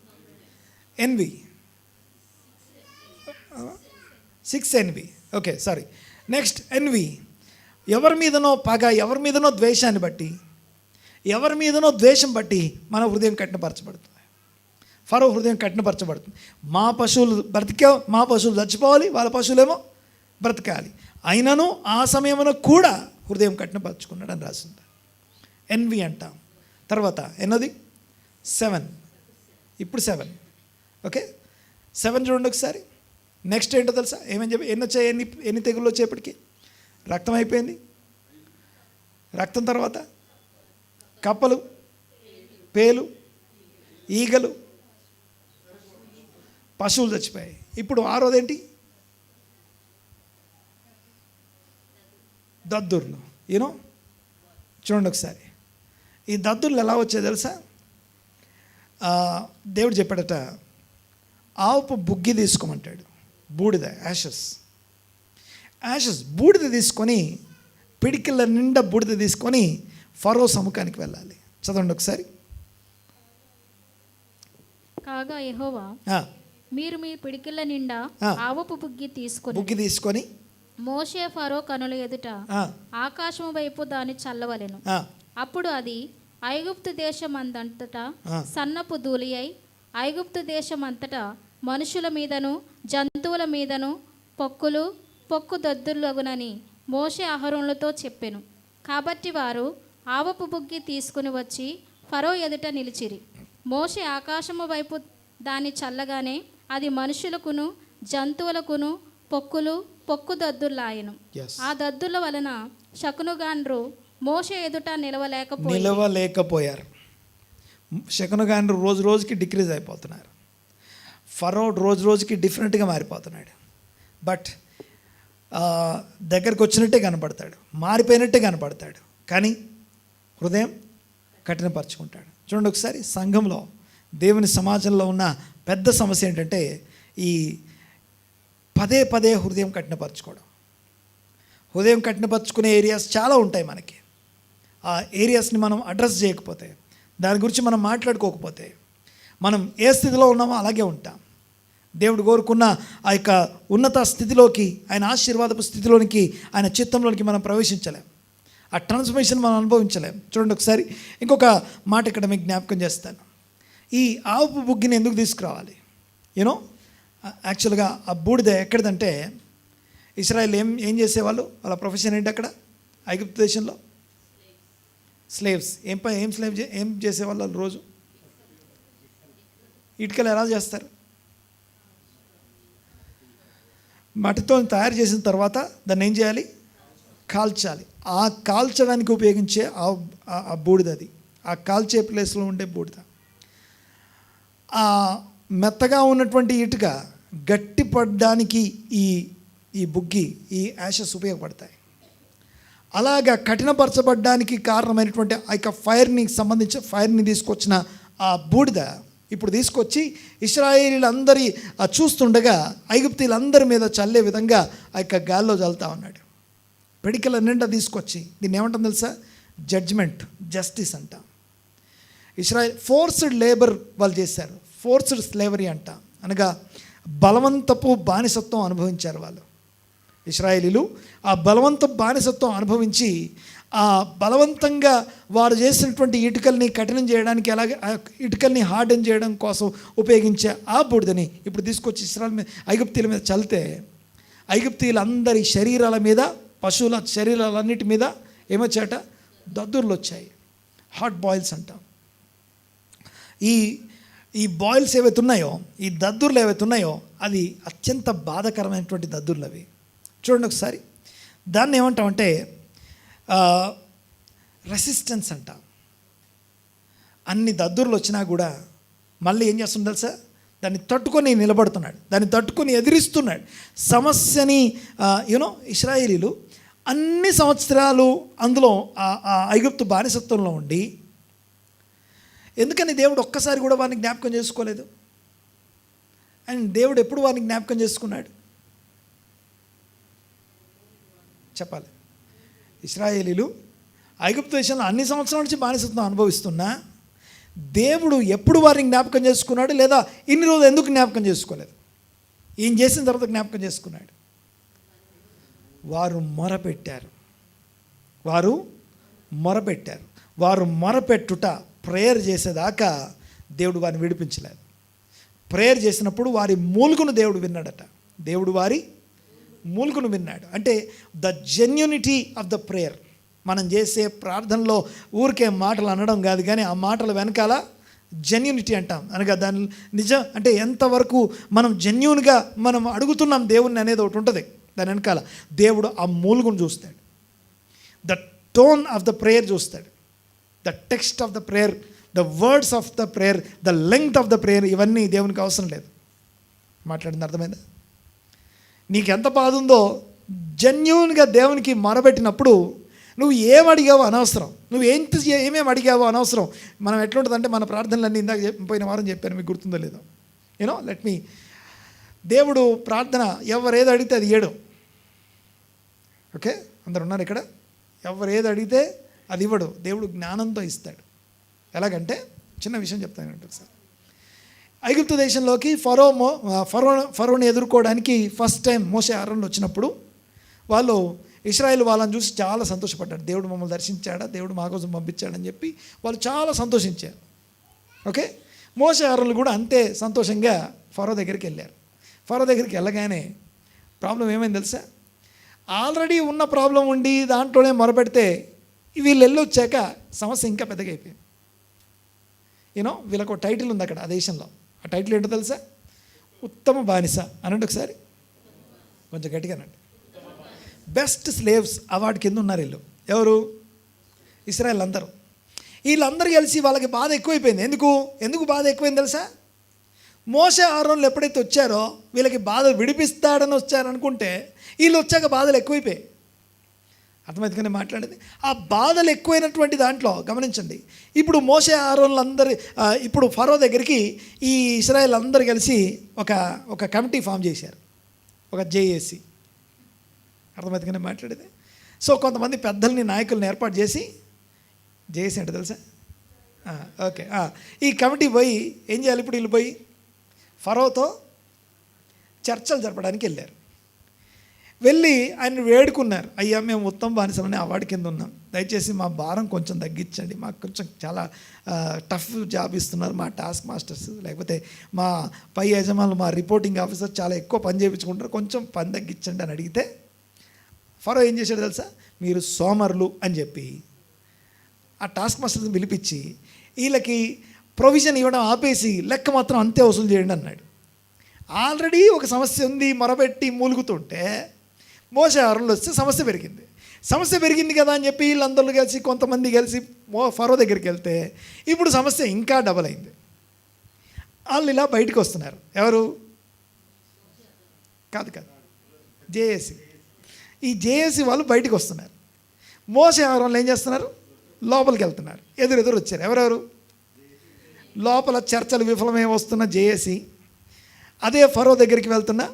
Envy. 6 envy. Okay, sorry. Next envy. ఎవరి మీదనో పగ, ఎవరి మీదనో ద్వేషాన్ని బట్టి, ఎవరి మీదనో ద్వేషం బట్టి మన హృదయం కఠినపరచబడుతుంది. ఫరో హృదయం కఠినపరచబడుతుంది. మా పశువులు మా పశువులు చచ్చిపోవాలి, వాళ్ళ పశువులేమో బ్రతకాలి. అయినను ఆ సమయమున కూడా హృదయం కఠినపరచుకున్నాడు అని రాసింది. ఎన్వి అంటాం. తర్వాత ఎన్నది? 7. ఇప్పుడు 7. ఓకే, 7 చూడండి ఒకసారి. నెక్స్ట్ ఏంటో తెలుసా? ఏమని చెప్పి వచ్చాయి? ఎన్ని తెగుళ్ళు వచ్చేప్పటికి? రక్తం అయిపోయింది. రక్తం తర్వాత కప్పలు, పేలు, ఈగలు, పశువులు చచ్చిపోయాయి. ఇప్పుడు 6వది ఏంటి? దద్దుర్లు. చూడండి ఒకసారి. ఈ దద్దుర్లు ఎలా వచ్చాయి తెలుసా? దేవుడు చెప్పాడట, ఆవుపు బుగ్గి తీసుకోమంటాడు, బూడిద, యాషెస్ బూడిద తీసుకొని, పిడికిళ్ళ నిండా బూడిద తీసుకొని ఫరో సముఖానికి వెళ్ళాలి. చదవండి ఒకసారి. కాగా యెహోవా మీరు మీ పిడికిళ్ళ నిండా ఆవపు బుగ్గి తీసుకొని మోషే ఫరో కనుల ఎదుట ఆకాశము వైపు దాన్ని చల్లవలెను. అప్పుడు అది ఐగుప్తు దేశమంతటా సన్నపు ధూళి అయి ఐగుప్తు దేశమంతటా మనుషుల మీదను జంతువుల మీదను పొక్కు దద్దుర్లగునని మోషే అహరోనులతో చెప్పెను. కాబట్టి వారు ఆవపు బుగ్గి తీసుకుని వచ్చి ఫరో ఎదుట నిలిచిరి. మోషే ఆకాశము వైపు దాన్ని చల్లగానే అది మనుషులకును జంతువులకును పొక్కు దద్దుర్లాయెను. ఆ దద్దుల వలన శకునుగాండ్రు మోషే ఎదుట నిలవలేకపోయారు. శకునుగాండ్రు రోజు రోజుకి డిక్రీజ్ అయిపోతున్నారు. ఫరో రోజు రోజుకి డిఫరెంట్గా మారిపోతున్నాడు. బట్ దగ్గరకు వచ్చినట్టే కనపడతాడు, మారిపోయినట్టే కనపడతాడు, కానీ హృదయం కఠినపరుచుకుంటాడు. చూడండి ఒకసారి, సంఘంలో దేవుని సమాజంలో ఉన్న పెద్ద సమస్య ఏంటంటే ఈ పదే పదే హృదయం కఠినపరచుకోవడం. హృదయం కఠినపరచుకునే ఏరియాస్ చాలా ఉంటాయి మనకి. ఆ ఏరియాస్ని మనం అడ్రస్ చేయకపోతే, దాని గురించి మనం మాట్లాడుకోకపోతే, మనం ఏ స్థితిలో ఉన్నామో అలాగే ఉంటాం. దేవుడు కోరుకున్న ఆ యొక్క ఉన్నత స్థితిలోకి, ఆయన ఆశీర్వాదపు స్థితిలోనికి, ఆయన చిత్తంలోనికి మనం ప్రవేశించలేం. ఆ ట్రాన్స్ఫర్మేషన్ మనం అనుభవించలేం. చూడండి ఒకసారి, ఇంకొక మాట ఇక్కడ మీకు జ్ఞాపకం చేస్తాను. ఈ ఆవు బుగ్గిని ఎందుకు తీసుకురావాలి? యూనో, యాక్చువల్గా ఆ బూడిద ఎక్కడిదంటే, ఇశ్రాయేల్ ఏం చేసేవాళ్ళు, వాళ్ళ ప్రొఫెషన్ ఏంటి అక్కడ ఐగుప్తు దేశంలో? స్లేవ్స్. ఏం చేసేవాళ్ళు వాళ్ళు? రోజు ఇటుకలు ఎలా చేస్తారు? మట్టితో తయారు చేసిన తర్వాత దాన్ని ఏం చేయాలి? కాల్చాలి. ఆ కాల్చడానికి ఉపయోగించే ఆ బూడిద, అది ఆ కాల్చే ప్లేస్లో ఉండే బూడిద. ఆ మెత్తగా ఉన్నటువంటి ఇటుక గట్టిపడడానికి ఈ బుగ్గి, ఈ యాషెస్ ఉపయోగపడతాయి. అలాగా కఠినపరచబడ్డానికి కారణమైనటువంటి ఆ యొక్క ఫైర్ని తీసుకొచ్చిన ఆ బూడిద ఇప్పుడు తీసుకొచ్చి ఇశ్రాయేలీలందరి చూస్తుండగా ఐగుప్తీయులందరి మీద చల్లే విధంగా ఆ యొక్క గాల్లో చల్లుతా ఉన్నాడు. పిడికల నిండా తీసుకొచ్చి, దీన్ని ఏమంటాం తెలుసా? జడ్జ్మెంట్, జస్టిస్ అంట. ఫోర్స్డ్ లేబర్ వాళ్ళు చేశారు, ఫోర్స్డ్ స్లేవరీ అంట. అనగా బలవంతపు బానిసత్వం అనుభవించారు వాళ్ళు. ఇశ్రాయేలీలు ఆ బలవంతపు బానిసత్వం అనుభవించి, ఆ బలవంతంగా వారు చేసినటువంటి ఇటుకల్ని కఠినం చేయడానికి, అలాగే ఇటుకల్ని హార్డెన్ చేయడం కోసం ఉపయోగించే ఆ బూడిదని ఇప్పుడు తీసుకొచ్చి ఐగుప్తీయుల మీద చల్లితే, ఐగుప్తీయులందరి శరీరాల మీద, పశువుల శరీరాలన్నిటి మీద ఏమొచ్చాట? దద్దుర్లు వచ్చాయి. హాట్ బాయిల్స్ అంటాం. ఈ బాయిల్స్ ఏవైతే ఉన్నాయో, ఈ దద్దుర్లు ఏవైతే ఉన్నాయో, అది అత్యంత బాధాకరమైనటువంటి దద్దుర్లు అవి. చూడండి ఒకసారి, దాన్ని ఏమంటామంటే రెసిస్టెన్స్ అంట. అన్ని దద్దుర్లు వచ్చినా కూడా మళ్ళీ ఏం చేస్తుంది తెలుసా? దాన్ని తట్టుకొని నిలబడుతున్నాడు, దాన్ని తట్టుకొని ఎదిరిస్తున్నాడు సమస్యని. ఇశ్రాయేలీలు అన్ని సంవత్సరాలు అందులో ఆ ఐగుప్తు బానిసత్వంలో ఉండి, ఎందుకని దేవుడు ఒక్కసారి కూడా వారిని జ్ఞాపకం చేసుకోలేదు? అండ్ దేవుడు ఎప్పుడు వారిని జ్ఞాపకం చేసుకున్నాడు చెప్పాలి. ఇశ్రాయేలీలు ఐగుప్తు దేశంలో అన్ని సంవత్సరాల నుంచి బానిసత్వం అనుభవిస్తున్నా దేవుడు ఎప్పుడు వారిని జ్ఞాపకం చేసుకున్నాడు? లేదా ఇన్ని రోజులు ఎందుకు జ్ఞాపకం చేసుకోలేదు? ఏం చేసిన తర్వాత జ్ఞాపకం చేసుకున్నాడు? వారు మొరపెట్టారు. వారు మొరపెట్టుట, ప్రేయర్ చేసేదాకా దేవుడు వారిని విడిపించలేదు. ప్రేయర్ చేసినప్పుడు వారి మూలుగును దేవుడు విన్నాడట. దేవుడు వారి మూలుగును విన్నాడు. అంటే the genuinity of the prayer. మనం చేసే ప్రార్థనలో ఊరికే మాటలు అనడం కాదు, కానీ ఆ మాటల వెనకాల జెన్యూనిటీ అంటాం. అనగా దాని నిజం అంటే ఎంతవరకు మనం జెన్యూన్గా మనం అడుగుతున్నాం దేవుణ్ణి అనేది ఒకటి ఉంటుంది. దాని వెనకాల దేవుడు ఆ మూలుగును చూస్తాడు, the tone of the prayer చూస్తాడు, the text of the prayer, the words of the prayer, the length of the prayer. ఇవన్నీ దేవునికి అవసరం లేదు. మాట్లాడింది అర్థమైందా? నీకెంత బాధ ఉందో జెన్యూన్గా దేవునికి మొరబెట్టినప్పుడు నువ్వు ఏమడిగావో అనవసరం, నువ్వు ఏమేమి అడిగావో అనవసరం. మనం ఎట్లుంటుందంటే, మన ప్రార్థనలన్నీ ఇందాక పోయిన వారం చెప్పాను, మీకు గుర్తుందో లేదో. లెట్ మీ, దేవుడు ప్రార్థన ఎవరు ఏది అడిగితే అది ఇయ్యడు. ఓకే, అందరు ఉన్నారు ఇక్కడ. ఎవరు ఏది అడిగితే అది ఇవ్వడు, దేవుడు జ్ఞానంతో ఇస్తాడు. ఎలాగంటే, చిన్న విషయం చెప్తాను సార్. ఐగుప్తు దేశంలోకి ఫరోని ఎదుర్కోవడానికి ఫస్ట్ టైం మోషే అహరోనులు వచ్చినప్పుడు వాళ్ళు ఇశ్రాయేలు వాళ్ళని చూసి చాలా సంతోషపడ్డారు. దేవుడు మమ్మల్ని దర్శించాడా, దేవుడు మా కోసం పంపించాడని చెప్పి వాళ్ళు చాలా సంతోషించారు. ఓకే, మోషే అహరోనులు కూడా అంతే సంతోషంగా ఫరో దగ్గరికి వెళ్ళారు. ఫరో దగ్గరికి వెళ్ళగానే ప్రాబ్లం ఏమైంది తెలుసా? ఆల్రెడీ ఉన్న ప్రాబ్లం ఉండి దాంట్లోనే మొరపెడితే వీళ్ళు వెళ్ళొచ్చాక సమస్య ఇంకా పెద్దగా అయిపోయింది. వీళ్ళకు టైటిల్ ఉంది అక్కడ ఆ దేశంలో. ఆ టైటిల్ ఏంటో తెలుసా? ఉత్తమ బానిస అనండి ఒకసారి, కొంచెం గట్టిగా అనండి. బెస్ట్ స్లేవ్స్ అవార్డు కింద ఉన్నారు వీళ్ళు. ఎవరు? ఇశ్రాయేల్ అందరూ. వీళ్ళందరూ కలిసి వాళ్ళకి బాధ ఎక్కువైపోయింది. ఎందుకు బాధ ఎక్కువైంది తెలుసా? మోషే ఆరోన్లు ఎప్పుడైతే వచ్చారో వీళ్ళకి బాధ విడిపిస్తాడని వచ్చారనుకుంటే వీళ్ళు వచ్చాక బాధలు ఎక్కువైపోయాయి. అర్థమైంది మాట్లాడేది. ఆ బాధలు ఎక్కువైనటువంటి దాంట్లో గమనించండి, ఇప్పుడు మోషే ఆరోన్లందరి ఇప్పుడు ఫరో దగ్గరికి ఈ ఇశ్రాయేల్ అందరూ కలిసి ఒక కమిటీ ఫామ్ చేశారు, ఒక జేఏసీ. అర్థమైంది మాట్లాడేది. సో కొంతమంది పెద్దల్ని నాయకుల్ని ఏర్పాటు చేసి, జేఏసీ అంటే తెలుసా? ఓకే. ఈ కమిటీ పోయి ఏం చేయాలి? ఇప్పుడు వీళ్ళు పోయి ఫరోతో చర్చలు జరపడానికి వెళ్ళి ఆయన వేడుకున్నారు, అయ్యా మేము ఉత్తమ బానిసలని అవార్డు కింద ఉన్నాం, దయచేసి మా భారం కొంచెం తగ్గించండి, మాకు కొంచెం చాలా టఫ్ జాబ్ ఇస్తున్నారు మా టాస్క్ మాస్టర్స్, లేకపోతే మా పై యజమానులు మా రిపోర్టింగ్ ఆఫీసర్ చాలా ఎక్కువ పని చేయించుకుంటారు, కొంచెం పని తగ్గించండి అని అడిగితే ఫరో ఏం చేశాడు తెలుసా? మీరు సోమరులు అని చెప్పి ఆ టాస్క్ మాస్టర్ని పిలిపించి వీళ్ళకి ప్రొవిజన్ ఇవ్వడం ఆపేసి లెక్క మాత్రం అంతే వసూలు చేయండి అన్నాడు. ఆల్రెడీ ఒక సమస్య ఉంది, మొరబెట్టి మూలుగుతుంటే మోషే ఆరోన్లు వస్తే సమస్య పెరిగింది కదా అని చెప్పి వీళ్ళందరూ కలిసి కొంతమంది కలిసి ఫరో దగ్గరికి వెళ్తే ఇప్పుడు సమస్య ఇంకా డబల్ అయింది. వాళ్ళు ఇలా బయటకు వస్తున్నారు. ఎవరు? కాదు జేఏసీ. ఈ జేఏసీ వాళ్ళు బయటకు వస్తున్నారు. మోషే ఆరోన్లు ఏం చేస్తున్నారు? లోపలికి వెళ్తున్నారు. ఎదురు వచ్చారు. ఎవరెవరు? లోపల చర్చలు విఫలమై వస్తున్న జేఏసీ, అదే ఫరో దగ్గరికి వెళ్తున్నా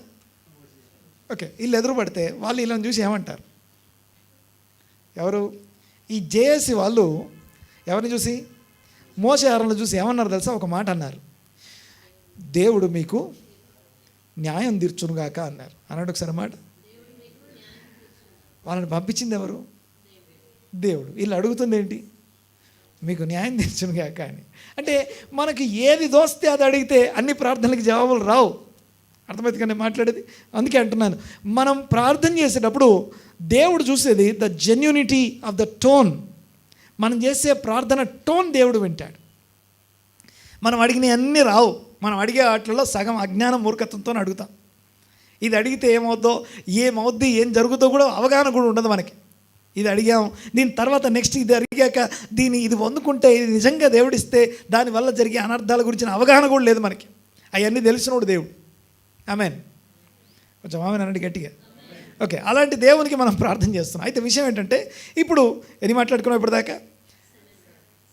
ఓకే వీళ్ళు ఎదురు పడితే వాళ్ళు వీళ్ళని చూసి ఏమంటారు? ఎవరు? ఈ జేఏసీ వాళ్ళు ఎవరిని చూసి? మోషే ఆరోన్లను చూసి ఏమన్నారు తెలుసా? ఒక మాట అన్నారు, దేవుడు మీకు న్యాయం తీర్చునుగాక అన్నారు. అన్నాడు ఒకసారి మాట. వాళ్ళని పంపించింది ఎవరు? దేవుడు. వీళ్ళు అడుగుతుంది ఏంటి? మీకు న్యాయం తీర్చునుగాక అని. అంటే మనకి ఏది దోస్తే అది అడిగితే అన్ని ప్రార్థనలకి జవాబులు రావు. అర్థమైంది కానీ మాట్లాడేది. అందుకే అంటున్నాను, మనం ప్రార్థన చేసేటప్పుడు దేవుడు చూసేది the genuinity of the tone. మనం చేసే ప్రార్థన టోన్ దేవుడు వింటాడు. మనం అడిగినవి అన్నీ రావు. మనం అడిగే వాటిల్లో సగం అజ్ఞానం మూర్ఖత్వంతో అడుగుతాం. ఇది అడిగితే ఏమవుద్ది ఏం జరుగుతుందో కూడా అవగాహన కూడా ఉండదు మనకి. ఇది అడిగాం, దీని తర్వాత నెక్స్ట్ ఇది అడిగాక ఇది పొందుకుంటే ఇది నిజంగా దేవుడిస్తే దానివల్ల జరిగే అనర్థాల గురించిన అవగాహన కూడా లేదు మనకి. అవన్నీ తెలిసినోడు దేవుడు. ఆమేన్. కొంచెం ఆమేన్ అనండి గట్టిగా. ఓకే, అలాంటి దేవునికి మనం ప్రార్థన చేస్తున్నాం. అయితే విషయం ఏంటంటే, ఇప్పుడు ఎన్ని మాట్లాడుకున్నాం ఇప్పటిదాకా?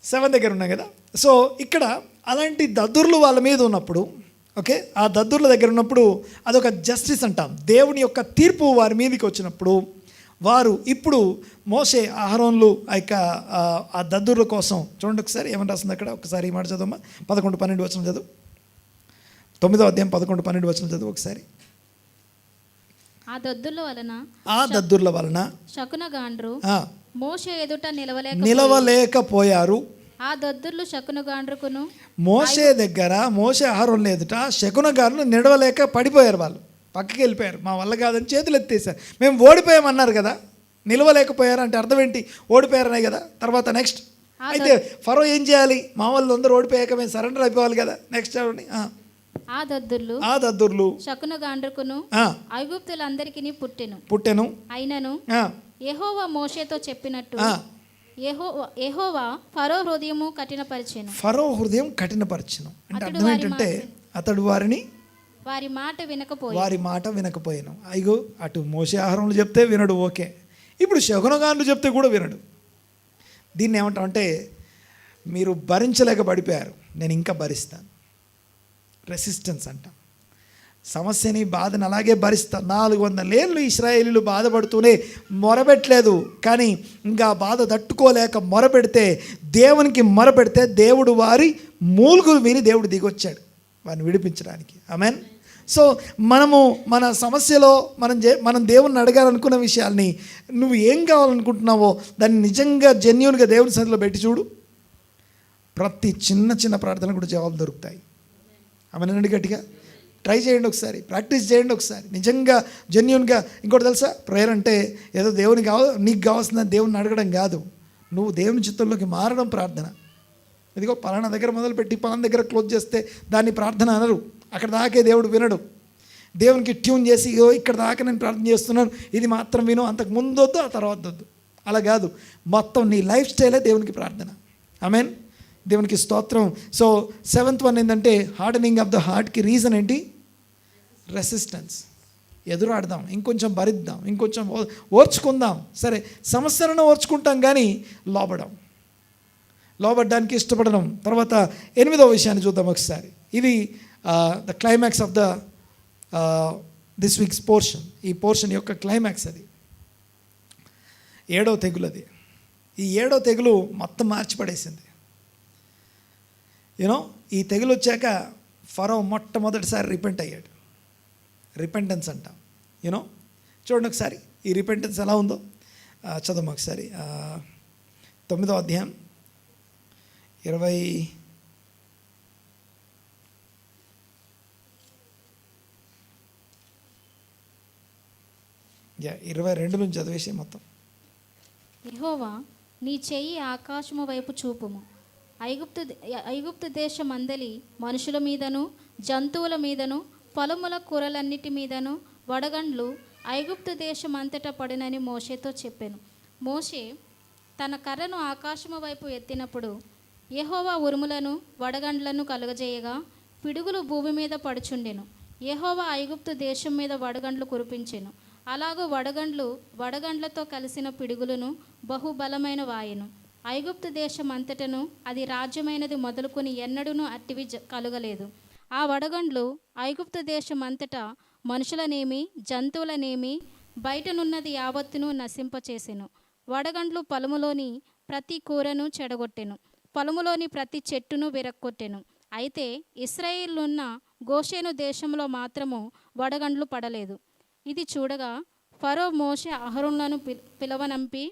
7 దగ్గర ఉన్నాం కదా. సో ఇక్కడ అలాంటి దద్దుర్లు వాళ్ళ మీద ఉన్నప్పుడు, ఓకే, ఆ దద్దుర్ల దగ్గర ఉన్నప్పుడు అదొక జస్టిస్ అంటాం. దేవుని యొక్క తీర్పు వారి మీదకి వచ్చినప్పుడు వారు ఇప్పుడు మోషే ఆరోన్లు ఆ దద్దుర్ల కోసం చూడండి ఒకసారి ఏమని రాస్తుంది అక్కడ. ఒకసారి ఈ మాట చదవమ్మా. 11-12 వచనం చదువు. 9వ అధ్యాయం 11-12 వచనం చదువు ఒకసారి. ఆ దద్దుర్ల వలన శకునగాండ్రు మోషే ఎదుట నిలవలేకపోయారు. ఆ దద్దుర్లు శకునగాండ్రుకును మోషే దగ్గర మోషే ఆహారంలో ఎదుట శకునగాండ్రు నిలవలేక పడిపోయారు. వాళ్ళు పక్కకి వెళ్ళిపోయారు. మా వల్ల కాదని చేతులు ఎత్తేసారు. మేము ఓడిపోయామన్నారు కదా. నిలవలేకపోయారు అంటే అర్థం ఏంటి? ఓడిపోయారనే కదా. తర్వాత నెక్స్ట్ అయితే ఫరో ఏం చేయాలి? మా వాళ్ళు అందరూ ఓడిపోయాక మేము సరెండర్ అయిపోవాలి కదా. నెక్స్ట్ చూడండి. ఆ దద్దుర్లు శకునగాండ్రుకును ఐగుప్తులందరికీ పుట్టెను. అయినను యెహోవా మోషేతో చెప్పినట్టు యెహోవా ఫరో హృదయం కఠినపరిచెను. అంటే అర్థం ఏంటంటే అతడు వారి మాట వినకపోయాను. అయ్యో, అటు మోషే ఆహారంలో చెప్తే వినడు, ఓకే. ఇప్పుడు శకునగాండ్రు చెప్తే కూడా వినడు. దీన్ని ఏమంటామంటే, మీరు భరించలేక పడిపోయారు, నేను ఇంకా భరిస్తాను. రెసిస్టెన్స్ అంటాం. సమస్యని బాధను అలాగే భరిస్తాను. 400 ఏళ్ళు ఇశ్రాయేలీలు బాధపడుతూనే మొరపెట్టలేదు. కానీ ఇంకా బాధ తట్టుకోలేక దేవునికి మొరపెడితే దేవుడు వారి మూలుగులు విని దేవుడు దిగొచ్చాడు వారిని విడిపించడానికి. ఆమేన్. సో మనము మన సమస్యలో మనం దేవుణ్ణి అడగాలనుకున్న విషయాల్ని, నువ్వు ఏం కావాలనుకుంటున్నావో దాన్ని నిజంగా జెన్యూన్గా దేవుని సన్నిధిలో పెట్టి చూడు. ప్రతి చిన్న ప్రార్థన కూడా జవాబు దొరుకుతాయి. ఆమేనండి గట్టిగా ట్రై చేయండి ఒకసారి, ప్రాక్టీస్ చేయండి ఒకసారి, నిజంగా జెన్యూన్గా. ఇంకోటి తెలుసా, ప్రేయర్ అంటే ఏదో నీకు కావాల్సిన దేవుని అడగడం కాదు, నువ్వు దేవుని చిత్తంలోకి మారడం ప్రార్థన. ఇదిగో పలానా దగ్గర మొదలుపెట్టి పలానా దగ్గర క్లోజ్ చేస్తే దాన్ని ప్రార్థన అనరు. అక్కడ దాకే దేవుడు వినడు. దేవునికి ట్యూన్ చేసి ఇక్కడ దాకా నేను ప్రార్థన చేస్తున్నాను, ఇది మాత్రం విను, అంతకు ముందు వద్దు, ఆ తర్వాత వద్దు, అలా కాదు. మొత్తం నీ లైఫ్ స్టైలే దేవునికి ప్రార్థన. ఆమేన్, దేవునికి స్తోత్రం. సో 7th వన్ ఏంటంటే హార్డనింగ్ ఆఫ్ ద హార్ట్కి రీజన్ ఏంటి? రెసిస్టెన్స్. ఎదురాడదాం, ఇంకొంచెం భరిద్దాం, ఇంకొంచెం ఓర్చుకుందాం. సరే, సమస్యలను ఓర్చుకుంటాం కానీ లోబడ్డానికి ఇష్టపడడం. తర్వాత 8వ విషయాన్ని చూద్దాం ఒకసారి. ఇది the climax of the this week's portion. ఈ పోర్షన్ యొక్క క్లైమాక్స్ అది 7వ తెగులు. అది ఈ 7వ తెగులు మొత్తం మార్చిపడేసింది. యూనో, ఈ తెగులు వచ్చాక ఫరో మొట్టమొదటిసారి రిపెంట్ అయ్యాడు. రిపెంటెన్స్ అంటాం. యూనో, చూడండి ఒకసారి ఈ రిపెంటెన్స్ ఎలా ఉందో చదవం ఒకసారి. 9వ అధ్యాయం 22 నుంచి చదివేసి మొత్తం. యెహోవా, నీ చెయ్యి ఆకాశము వైపు చూపుము. ఐగుప్తు దేశమందలి మనుషుల మీదను జంతువుల మీదను పొలముల కూరలన్నిటి మీదను వడగండ్లు ఐగుప్తు దేశమంతటా పడినని మోషేతో చెప్పాను. మోషే తన కర్రను ఆకాశము వైపు ఎత్తినప్పుడు యెహోవా ఉరుములను వడగండ్లను కలుగజేయగా పిడుగులు భూమి మీద పడుచుండెను. యెహోవా ఐగుప్తు దేశం మీద వడగండ్లు కురిపించెను. అలాగూ వడగండ్లతో కలిసిన పిడుగులను బహుబలమైన వాయెను. ఐగుప్తు దేశం అంతటను అది రాజ్యమైనది మొదలుకొని ఎన్నడూనూ అట్టివి కలుగలేదు. ఆ వడగండ్లు ఐగుప్తు దేశం అంతటా మనుషులనేమి జంతువులనేమి బయటనున్నది యావత్తును నశింపచేసెను. వడగండ్లు పొలములోని ప్రతి కూరను చెడగొట్టెను, పొలములోని ప్రతి చెట్టును విరక్కొట్టెను. అయితే ఇశ్రాయేలున్న గోషేను దేశంలో మాత్రము వడగండ్లు పడలేదు. ఇది చూడగా ఫరో మోషే అహరోనులను పిలవనంపి,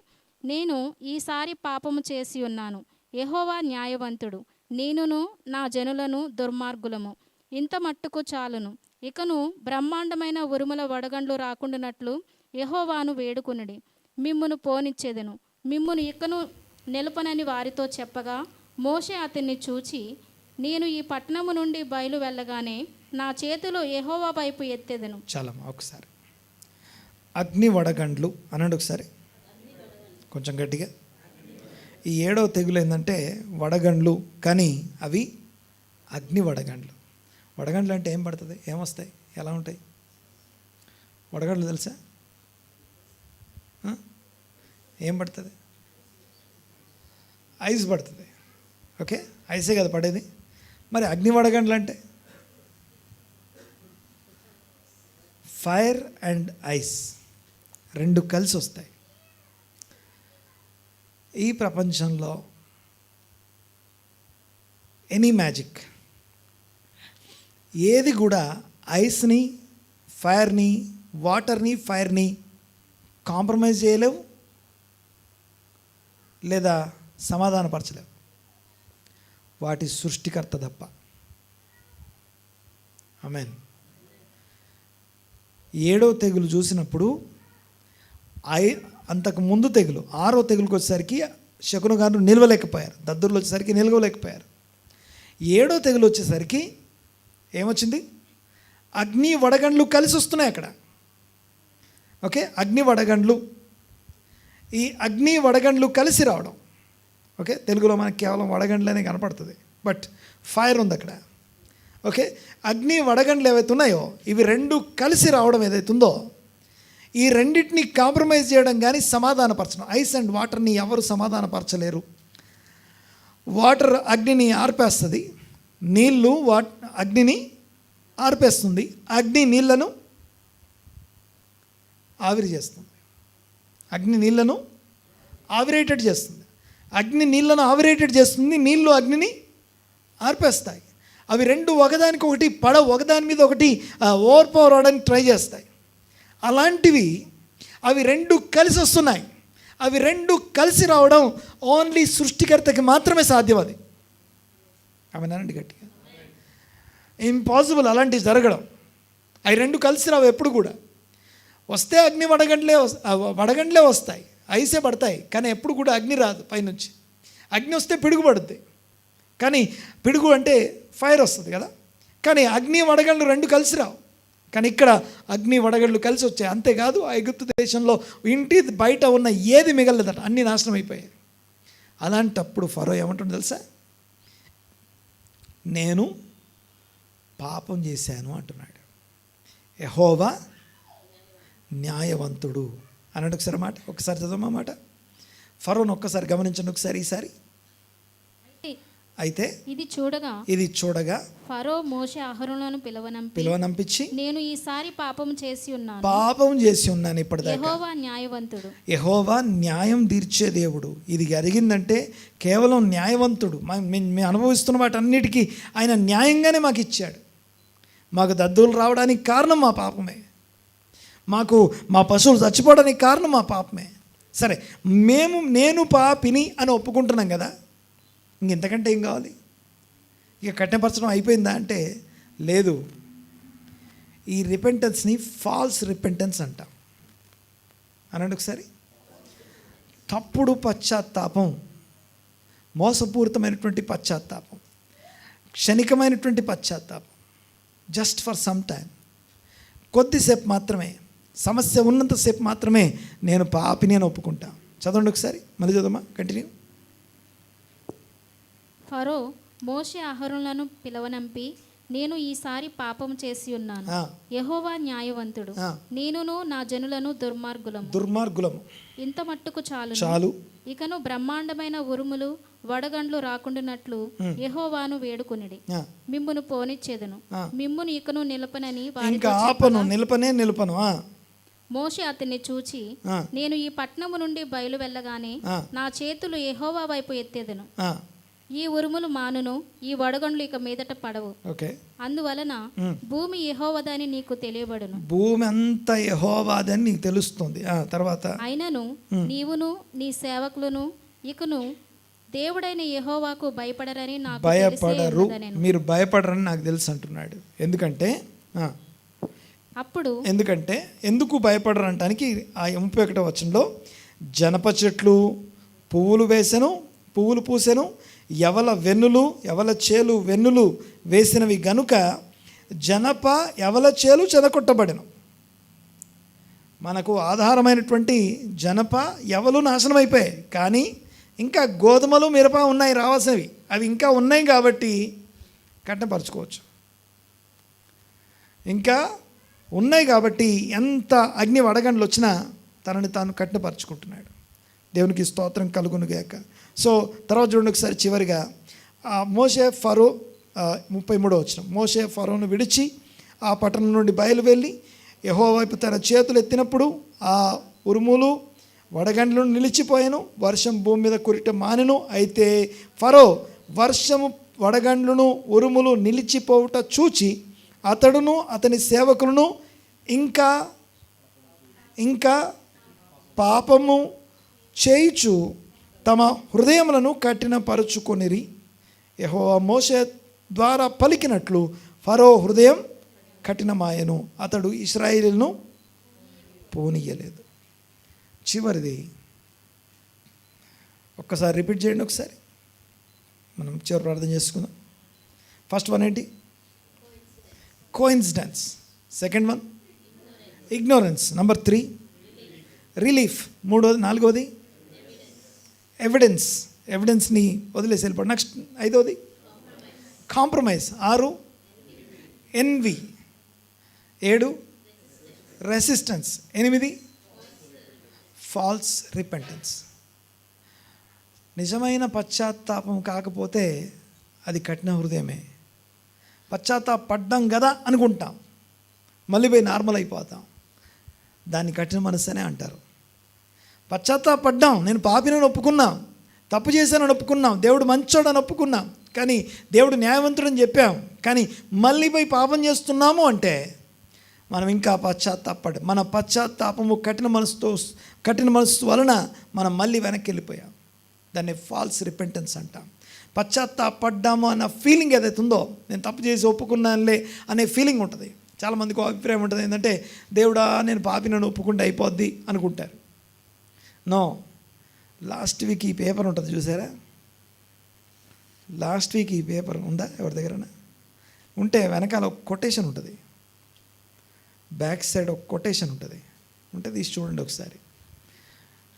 నేను ఈసారి పాపము చేసి ఉన్నాను. యెహోవా న్యాయవంతుడు, నేనును నా జనులను దుర్మార్గులము. ఇంత మట్టుకు చాలును. ఇకను బ్రహ్మాండమైన ఉరుముల వడగండ్లు రాకుండానట్లు యెహోవాను వేడుకొనుడి. మిమ్మును పోనిచ్చేదెను, మిమ్మును ఇకను నిలుపనని వారితో చెప్పగా మోషే అతన్ని చూచి, నేను ఈ పట్టణము నుండి బయలు వెళ్ళగానే నా చేతులు యెహోవా వైపు ఎత్తెదను. చాలా ఒకసారి అగ్ని వడగండ్లు అనండి ఒకసారి కొంచెం గట్టిగా. ఈ 7వ తెగులు ఏంటంటే వడగండ్లు, కానీ అవి అగ్ని వడగండ్లు. వడగండ్లు అంటే ఏం పడుతుంది, ఏమొస్తాయి, ఎలా ఉంటాయి వడగండ్లు తెలుసా? ఏం పడుతుంది? ఐస్ పడుతుంది. ఓకే, ఐసే కదా పడేది. మరి అగ్ని వడగండ్లు అంటే ఫైర్ అండ్ ఐస్ రెండు కలిసి వస్తాయి. ఈ ప్రపంచంలో ఎనీ మ్యాజిక్ ఏది కూడా ఐస్ని, ఫైర్ని, వాటర్ని, ఫైర్ని కాంప్రమైజ్ చేయలేవు లేదా సమాధానపరచలేవు, వాటి సృష్టికర్త తప్ప. ఆమేన్. 7వ తెగులు చూసినప్పుడు అంతకు ముందు తెగులు 6వ తెగులుకి వచ్చేసరికి శకును గారు నిలవలేకపోయారు, దద్దుర్లు వచ్చేసరికి నిలవలేకపోయారు. 7వ తెగులు వచ్చేసరికి ఏమొచ్చింది? అగ్ని వడగండ్లు కలిసి వస్తున్నాయి అక్కడ. ఓకే, అగ్ని వడగండ్లు, ఈ అగ్ని వడగండ్లు కలిసి రావడం. ఓకే, తెలుగులో మనకి కేవలం వడగండ్లనే కనపడుతుంది, బట్ ఫైర్ ఉంది అక్కడ. ఓకే, అగ్ని వడగండ్లు ఏవైతే ఉన్నాయో ఇవి రెండు కలిసి రావడం ఏదైతే ఉందో, ఈ రెండింటిని కాంప్రమైజ్ చేయడం కానీ సమాధానపరచడం. ఐస్ అండ్ వాటర్ని ఎవరు సమాధానపరచలేరు. వాటర్ అగ్నిని ఆర్పేస్తుంది, నీళ్ళు అగ్నిని ఆర్పేస్తుంది, అగ్ని నీళ్లను ఆవిరి చేస్తుంది, అగ్ని నీళ్లను ఆవిరేటెడ్ చేస్తుంది, అగ్ని నీళ్లను ఆవిరేటెడ్ చేస్తుంది, నీళ్లు అగ్నిని ఆర్పేస్తాయి. అవి రెండు ఒకదానికి ఒకదాని మీద ఒకటి ఓవర్ పవర్ అవడానికి ట్రై చేస్తాయి. అలాంటివి అవి రెండు కలిసి వస్తున్నాయి. అవి రెండు కలిసి రావడం ఓన్లీ సృష్టికర్తకి మాత్రమే సాధ్యం. అది అవినానండి గట్టిగా, ఇంపాసిబుల్ అలాంటివి జరగడం. అవి రెండు కలిసి రావు ఎప్పుడు కూడా. వస్తే అగ్ని వడగండ్లే వస్తాయి, ఐసే పడతాయి, కానీ ఎప్పుడు కూడా అగ్ని రాదు పైనుంచి. అగ్ని వస్తే పిడుగు పడుద్ది, కానీ పిడుగు అంటే ఫైర్ వస్తుంది కదా, కానీ అగ్ని వడగండ్లు రెండు కలిసి రావు. కానీ ఇక్కడ అగ్ని వడగళ్ళు కలిసి వచ్చాయి. అంతేకాదు ఆ ఐగుప్తు దేశంలో ఇంటి బయట ఉన్న ఏది మిగలలేదట, అన్నీ నాశనం అయిపోయాయి. అలాంటప్పుడు ఫరో ఏమంటుందో తెలుసా, నేను పాపం చేశాను అంటున్నాడు. యెహోవా న్యాయవంతుడు అన్నాడు. ఒకసారి చదవమా మాట. ఫరోను ఒక్కసారి గమనించండి ఒకసారి. ఈసారి అయితే ఇది చూడగా ఫరో మోషే అహరోనులను పిలువనంపించి నేను ఈసారి పాపం చేసి ఉన్నాను ఇప్పటిదాకా. యెహోవా న్యాయవంతుడు, యెహోవా న్యాయం తీర్చే దేవుడు. ఇది జరిగిందంటే కేవలం న్యాయవంతుడు. మేము అనుభవిస్తున్న వాటన్నిటికీ ఆయన న్యాయంగానే మాకు ఇచ్చాడు. మాకు దద్దులు రావడానికి కారణం మా పాపమే, మాకు మా పశువులు చచ్చిపోవడానికి కారణం మా పాపమే. సరే, నేను పాపిని అని ఒప్పుకుంటున్నాం కదా, ఇంకెంతకంటే ఏం కావాలి? ఇక కఠినపరచడం అయిపోయిందా అంటే లేదు. ఈ రిపెంటెన్స్ని ఫాల్స్ రిపెంటెన్స్ అంటాం. అనండి ఒకసారి. తప్పుడు పశ్చాత్తాపం, మోసపూరితమైనటువంటి పశ్చాత్తాపం, క్షణికమైనటువంటి పశ్చాత్తాపం, జస్ట్ ఫర్ సమ్ టైం, కొద్దిసేపు మాత్రమే, సమస్య ఉన్నంతసేపు మాత్రమే నేను పాపిని అని ఒప్పుకుంటా. చదవండి ఒకసారి, మళ్ళీ చదవమా, కంటిన్యూ. ఫరో మోషే అహరోనులను పిలువనంపి నేను ఈసారి పాపం చేసి ఉన్నాను. యెహోవా న్యాయవంతుడు, నేనును నా జనులను దుర్మార్గులము. ఇంత మట్టుకు చాలు. ఇకను బ్రహ్మాండమైన ఉరుములు వడగండ్లు రాకుండానట్లు యెహోవాను వేడుకొనిడి. మిమ్మును పోనిచ్చేదను, మిమ్మును ఇకను నిలపనని నిలపను. మోషే అతన్ని చూచి నేను ఈ పట్టణము నుండి బయలు వెళ్ళగానే నా చేతులు యెహోవా వైపు ఎత్తేదను. ఈ ఉరుములు మానును, ఈ వడగండ్లు ఇక మీదట పడవు. అందువలన భూమి యెహోవాదని నీకు తెలియబడును. భూమి అంతా యెహోవాదని నీకు తెలుస్తుంది. తర్వాత అయినను నీవును నీ సేవకులను ఇకను దేవుడైన యెహోవాకు భయపడరని నాకు భయపడరు, మీరు భయపడరని నాకు తెలుసు అంటున్నాడు. ఎందుకు భయపడరు అంటానికి ఆ 31వ వచనంలో జనప చెట్లు పువ్వులు పూసెను, యవల చేలు వెన్నులు వేసినవి గనుక యవల చేలు చెదకొట్టబడెను. మనకు ఆధారమైనటువంటి యవలు నాశనం అయిపోయాయి, కానీ ఇంకా గోధుమలు మిరప ఉన్నాయి రావాల్సినవి, అవి ఇంకా ఉన్నాయి కాబట్టి కట్టపరచుకోవచ్చు. ఇంకా ఉన్నాయి కాబట్టి ఎంత అగ్ని వడగండ్లు వచ్చినా తనని తాను కట్టపరుచుకుంటున్నాడు. దేవునికి స్తోత్రం కలుగును గాక. సో తర్వాత చూడండి ఒకసారి చివరిగా మోషే ఫరో 33వ వచనం. మోషే ఫరోను విడిచి ఆ పట్టణం నుండి బయలు వెళ్ళి యెహోవా వైపు తన చేతులు ఎత్తినప్పుడు ఆ ఉరుములు వడగండ్లు నిలిచిపోయాను, వర్షం భూమి మీద కురిట మానెను. అయితే ఫరో వర్షము వడగండ్లను ఉరుములు నిలిచిపోవుట చూచి అతడును అతని సేవకులను ఇంకా పాపము చేయుచు తమ హృదయములను కఠినపరుచుకొనిరి. యెహోవా మోషే ద్వారా పలికినట్లు ఫరో హృదయం కఠినమాయను, అతడు ఇశ్రాయేలును పోనీయలేదు. చివరిది ఒక్కసారి రిపీట్ చేయండి ఒకసారి, మనం చివరి ప్రార్థన చేసుకుందాం. ఫస్ట్ వన్ ఏంటి? Coincidence. Second one ignorance. Number 3 relief. 4వది ఎవిడెన్స్ని వదిలేసి వెళ్ళిపోవడం. నెక్స్ట్ 5వది compromise. 6 envy. 7 resistance. 8 false repentance. నిజమైన పశ్చాత్తాపం కాకపోతే అది కఠిన హృదయమే. పశ్చాత్తాపడ్డాం కదా అనుకుంటాం, మళ్ళీ పోయి నార్మల్ అయిపోతాం, దాన్ని కఠిన మనస్సనే అంటారు. పశ్చాత్తాపడ్డాం, నేను పాపినని ఒప్పుకున్నాం, తప్పు చేశానని ఒప్పుకున్నాం, దేవుడు మంచోడని ఒప్పుకున్నాం, కానీ దేవుడు న్యాయవంతుడని చెప్పాం, కానీ మళ్ళీ పోయి పాపం చేస్తున్నాము అంటే మనం ఇంకా పశ్చాత్తాపడ్డాం. మన పశ్చాత్తాపము కఠిన మనస్సు వలన మనం మళ్ళీ వెనక్కి వెళ్ళిపోయాం. దాన్ని ఫాల్స్ రిపెంటెన్స్ అంటాం. పశ్చాత్తాపడ్డాము అన్న ఫీలింగ్ ఏదైతే ఉందో, నేను తప్పు చేసి ఒప్పుకున్నానులే అనే ఫీలింగ్ ఉంటుంది. చాలామందికి అభిప్రాయం ఉంటుంది ఏంటంటే, దేవుడా నేను పాపినని ఒప్పుకుంటే అయిపోద్ది అనుకుంటారు. నో, లాస్ట్ వీక్ ఈ పేపర్ ఉంటుంది చూసారా? లాస్ట్ వీక్ ఈ పేపర్ ఉందా ఎవరి దగ్గర? ఉంటే వెనకాల ఒక కొటేషన్ ఉంటుంది. బ్యాక్ సైడ్ ఒక కొటేషన్ ఉంటుంది, తీసి చూడండి ఒకసారి.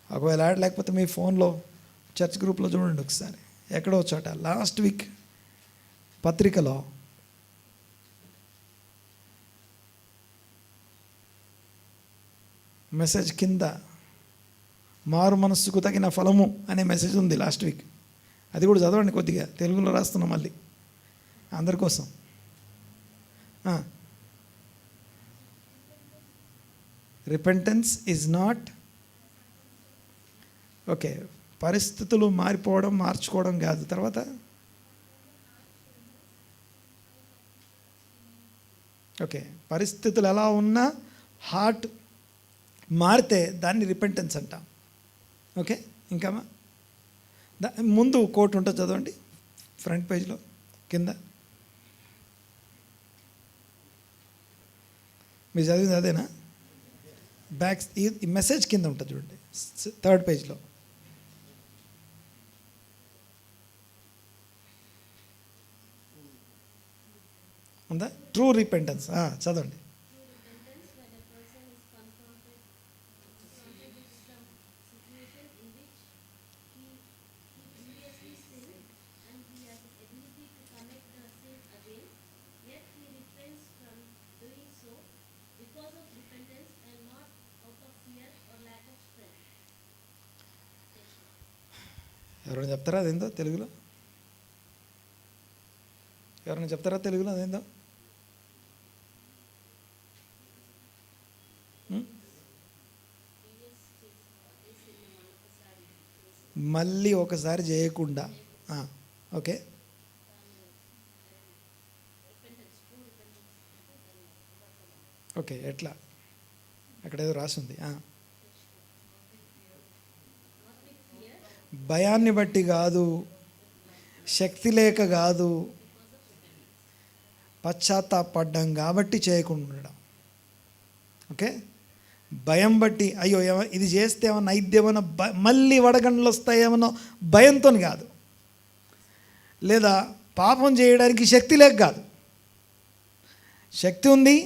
ఒకవేళ యాడ్ లేకపోతే మీ ఫోన్లో చర్చ్ గ్రూప్లో చూడండి ఒకసారి. ఎక్కడో చోట లాస్ట్ వీక్ పత్రికలో మెసేజ్ కింద మారు మనస్సుకు తగిన ఫలము అనే మెసేజ్ ఉంది లాస్ట్ వీక్. అది కూడా చదవండి కొద్దిగా, తెలుగులో రాస్తున్నాం మళ్ళీ అందరి కోసం. రిపెంటెన్స్ ఈజ్ నాట్ ఓకే, పరిస్థితులు మారిపోవడం మార్చుకోవడం కాదు. తర్వాత ఓకే, పరిస్థితులు ఎలా ఉన్నా హార్ట్ మారితే దాన్ని రిపెంటెన్స్ అంటాం. ఓకే, ఇంకా ముందు కోట్ ఉంటుంది చదవండి ఫ్రంట్ పేజ్లో కింద. మీరు చదివింది అదేనా? బ్యాక్ ఈ మెసేజ్ కింద ఉంటుంది చూడండి, 3rd పేజ్లో. ఉందా? ట్రూ రిపెంటెన్స్ చదవండి. ఎవరైనా చెప్తారా అదేందో తెలుగులో? ఎవరైనా చెప్తారా తెలుగులో అదేందో? మళ్ళీ ఒకసారి చేయకుండా. ఓకే, ఓకే, ఎట్లా? అక్కడ ఏదో రాసింది. భయాన్ని బట్టి కాదు, శక్తి లేక కాదు, పశ్చాత్తాపడ్డం కాబట్టి చేయకుండా ఉండడం. ఓకే, భయం బట్టి అయ్యో ఇది చేస్తే ఏమన్నా అయిద్దేమన్నా మళ్ళీ వడగండ్లు వస్తాయేమన్నా భయంతో కాదు, లేదా పాపం చేయడానికి శక్తి లేక కాదు. శక్తి ఉంది,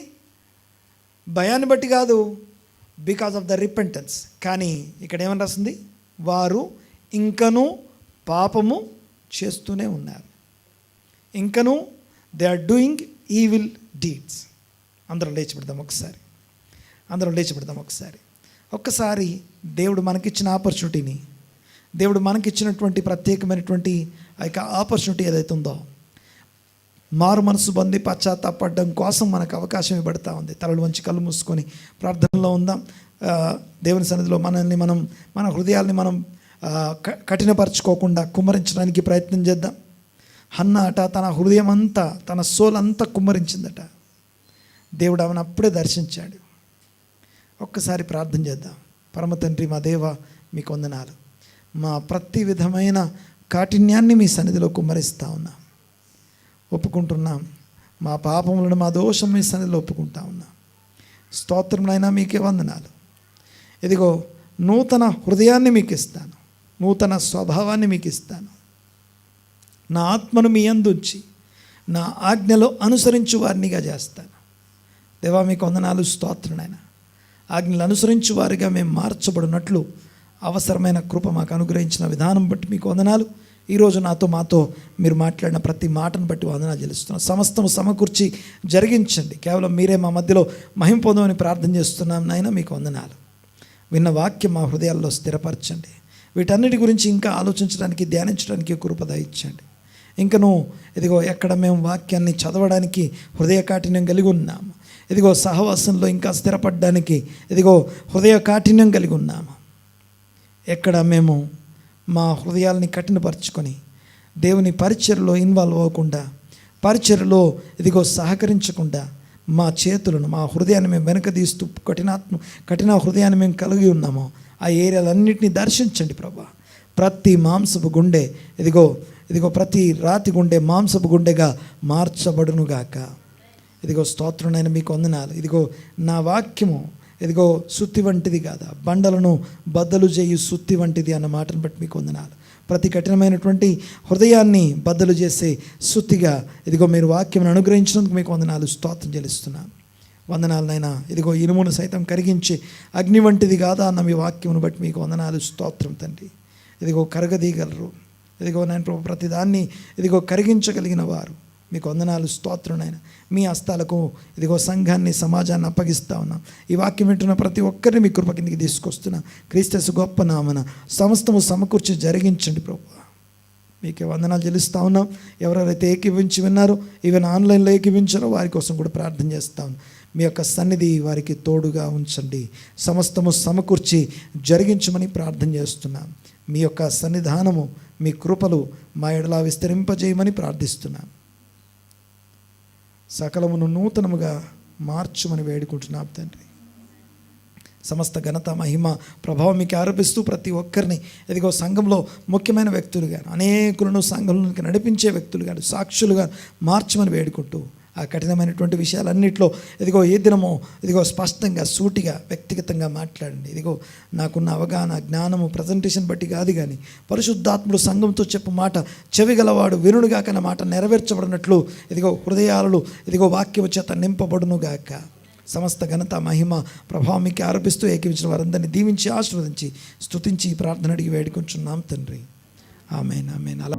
భయాన్ని బట్టి కాదు, బికాజ్ ఆఫ్ ద రిపెంటెన్స్. కానీ ఇక్కడ ఏమని రాస్తుంది? వారు ఇంకనూ పాపము చేస్తూనే ఉన్నారు, ఇంకనూ they are doing evil deeds. అందరం లేచి పెడదాం ఒకసారి, ఒక్కసారి దేవుడు మనకిచ్చిన ఆపర్చునిటీని, దేవుడు మనకిచ్చినటువంటి ప్రత్యేకమైనటువంటి ఆ యొక్క ఆపర్చునిటీ ఏదైతే ఉందో, మారు మనసు పొంది పశ్చాత్తాపడడం కోసం మనకు అవకాశం ఇవ్వబడతా ఉంది. తలలు వంచి కళ్ళు మూసుకొని ప్రార్థనలో ఉందాం. దేవుని సన్నిధిలో మన హృదయాల్ని మనం కఠినపరచుకోకుండా కుమ్మరించడానికి ప్రయత్నం చేద్దాం. హన్న అట తన హృదయం అంతా, తన సోల్ అంతా కుమ్మరించిందట. దేవుడు ఆమెను అప్పుడే దర్శించాడు. ఒక్కసారి ప్రార్థన చేద్దాం. పరమ తండ్రి, మా దేవ, మీకు వందనాలు. మా ప్రతి విధమైన కాఠిన్యాన్ని మీ సన్నిధిలో కుమ్మరిస్తూ ఉన్నాం, ఒప్పుకుంటున్నాం. మా పాపములను, మా దోషం మీ సన్నిధిలో ఒప్పుకుంటా ఉన్నాం. స్తోత్రములైనా మీకే వందనాలు. ఇదిగో నూతన హృదయాన్ని మీకు ఇస్తాను, నూతన స్వభావాన్ని మీకు ఇస్తాను. నా ఆత్మను మీ అందుంచి నా ఆజ్ఞలో అనుసరించు వారినిగా చేస్తాను. దేవా, మీకు వందనాలు, స్తోత్రనైనా. ఆజ్ఞలు అనుసరించు వారిగా మేము మార్చబడినట్లు అవసరమైన కృప మాకు అనుగ్రహించిన విధానం బట్టి మీకు వందనాలు. ఈరోజు మాతో మీరు మాట్లాడిన ప్రతి మాటను బట్టి వందనాలు చెల్లిస్తున్నాం. సమస్తము సమకూర్చి జరిగించండి. కేవలం మీరే మా మధ్యలో మహిమ పొందమని ప్రార్థన చేస్తున్నాం నాయన. మీకు వందనాలు. విన్న వాక్యం మా హృదయాల్లో స్థిరపరచండి. వీటన్నిటి గురించి ఇంకా ఆలోచించడానికి, ధ్యానించడానికి కృప దయచేయండి. ఇంకను ఇదిగో ఎక్కడ మేము వాక్యాన్ని చదవడానికి హృదయ కాఠిన్యం కలిగి ఉన్నాము, ఇదిగో సహవాసంలో ఇంకా స్థిరపడడానికి ఇదిగో హృదయ కాఠిన్యం కలిగి ఉన్నాము. ఎక్కడ మేము మా హృదయాల్ని కఠినపరచుకొని దేవుని పరిచర్యలో ఇన్వాల్వ్ అవ్వకుండా, పరిచర్యలో ఇదిగో సహకరించకుండా మా చేతులను, మా హృదయాన్ని మేము వెనకదీస్తూ కఠిన హృదయాన్ని మేము కలిగి ఉన్నామో ఆ ఏరియాలన్నింటినీ దర్శించండి ప్రభా. ప్రతి మాంసపు గుండె ఇదిగో ప్రతి రాతి గుండె మాంసపు గుండెగా మార్చబడునుగాక. ఇదిగో స్తోత్రనైనా మీకు వందనాలు. ఇదిగో నా వాక్యము ఇదిగో సుత్తి వంటిది కాదా, బండలను బద్దలు చేయు సుత్తి వంటిది అన్న మాటను బట్టి మీకు వందనాలు. ప్రతి కఠినమైనటువంటి హృదయాన్ని బద్దలు చేసే సుత్తిగా ఇదిగో మీరు వాక్యం అనుగ్రహించినందుకు మీకు వందనాలు, స్తోత్రం చెల్లిస్తున్నాను. వందనాలనైనా. ఇదిగో ఇనుమును సైతం కరిగించి అగ్ని వంటిది కాదా అన్న మీ వాక్యమును బట్టి మీకు వందనాలు, స్తోత్రం తండ్రి. ఇదిగో కరగదీయగలరు, ఇదిగో నేను ప్రభు ప్రతిదాన్ని ఇదిగో కరిగించగలిగిన వారు, మీకు వందనాలు, స్తోత్రం నాయన. మీ హస్తాలకు ఇదిగో సంఘాన్ని, సమాజాన్ని అప్పగిస్తా ఉన్నాం. ఈ వాక్యం వింటున్న ప్రతి ఒక్కరిని మీ కృప కిందికి తీసుకొస్తున్నా. క్రీస్తు గొప్ప నామన సమస్తము సమకూర్చి జరిగించండి ప్రభు. మీకే వందనాలు చెల్లిస్తూ ఉన్నాం. ఎవరెవరైతే ఏకీవించి విన్నారో, ఈవెన్ ఆన్లైన్లో ఏకీవించారో వారి కోసం కూడా ప్రార్థన చేస్తాం. మీ యొక్క సన్నిధి వారికి తోడుగా ఉంచండి, సమస్తము సమకూర్చి జరిగించమని ప్రార్థన చేస్తున్నాం. మీ యొక్క సన్నిధానము, మీ కృపలు మా ఎడలా విస్తరింపజేయమని ప్రార్థిస్తున్నాం. సకలమును నూతనముగా మార్చుమని వేడుకుంటున్నాం తండ్రి. సమస్త ఘనత, మహిమ, ప్రభావం మీకు ఆరోపిస్తూ ప్రతి ఒక్కరిని ఇదిగో సంఘంలో ముఖ్యమైన వ్యక్తులుగా, అనేకులను సంఘంలోకి నడిపించే వ్యక్తులుగా, సాక్షులుగా మార్చమని వేడుకుంటూ ఆ కఠినమైనటువంటి విషయాలన్నింటిలో ఇదిగో ఏ దినమో ఇదిగో స్పష్టంగా, సూటిగా, వ్యక్తిగతంగా మాట్లాడండి. ఇదిగో నాకున్న అవగాహన, జ్ఞానము, ప్రజెంటేషన్ బట్టి కాదు కానీ పరిశుద్ధాత్ముడు సంఘంతో చెప్పు మాట చెవిగలవాడు వినుడుగా కన్న మాట నెరవేర్చబడినట్లు ఇదిగో హృదయాలు ఇదిగో వాక్యము చేత నింపబడునుగాక. సమస్త ఘనత, మహిమ, ప్రభావం మీకు ఆరోపిస్తూ ఏకీవించిన వారందరినీ దీవించి ఆశీర్వదించి స్తుతించి ప్రార్థన అడిగి వేడుకుంటున్నాం తండ్రి. ఆమేన్, ఆమేన్. అలా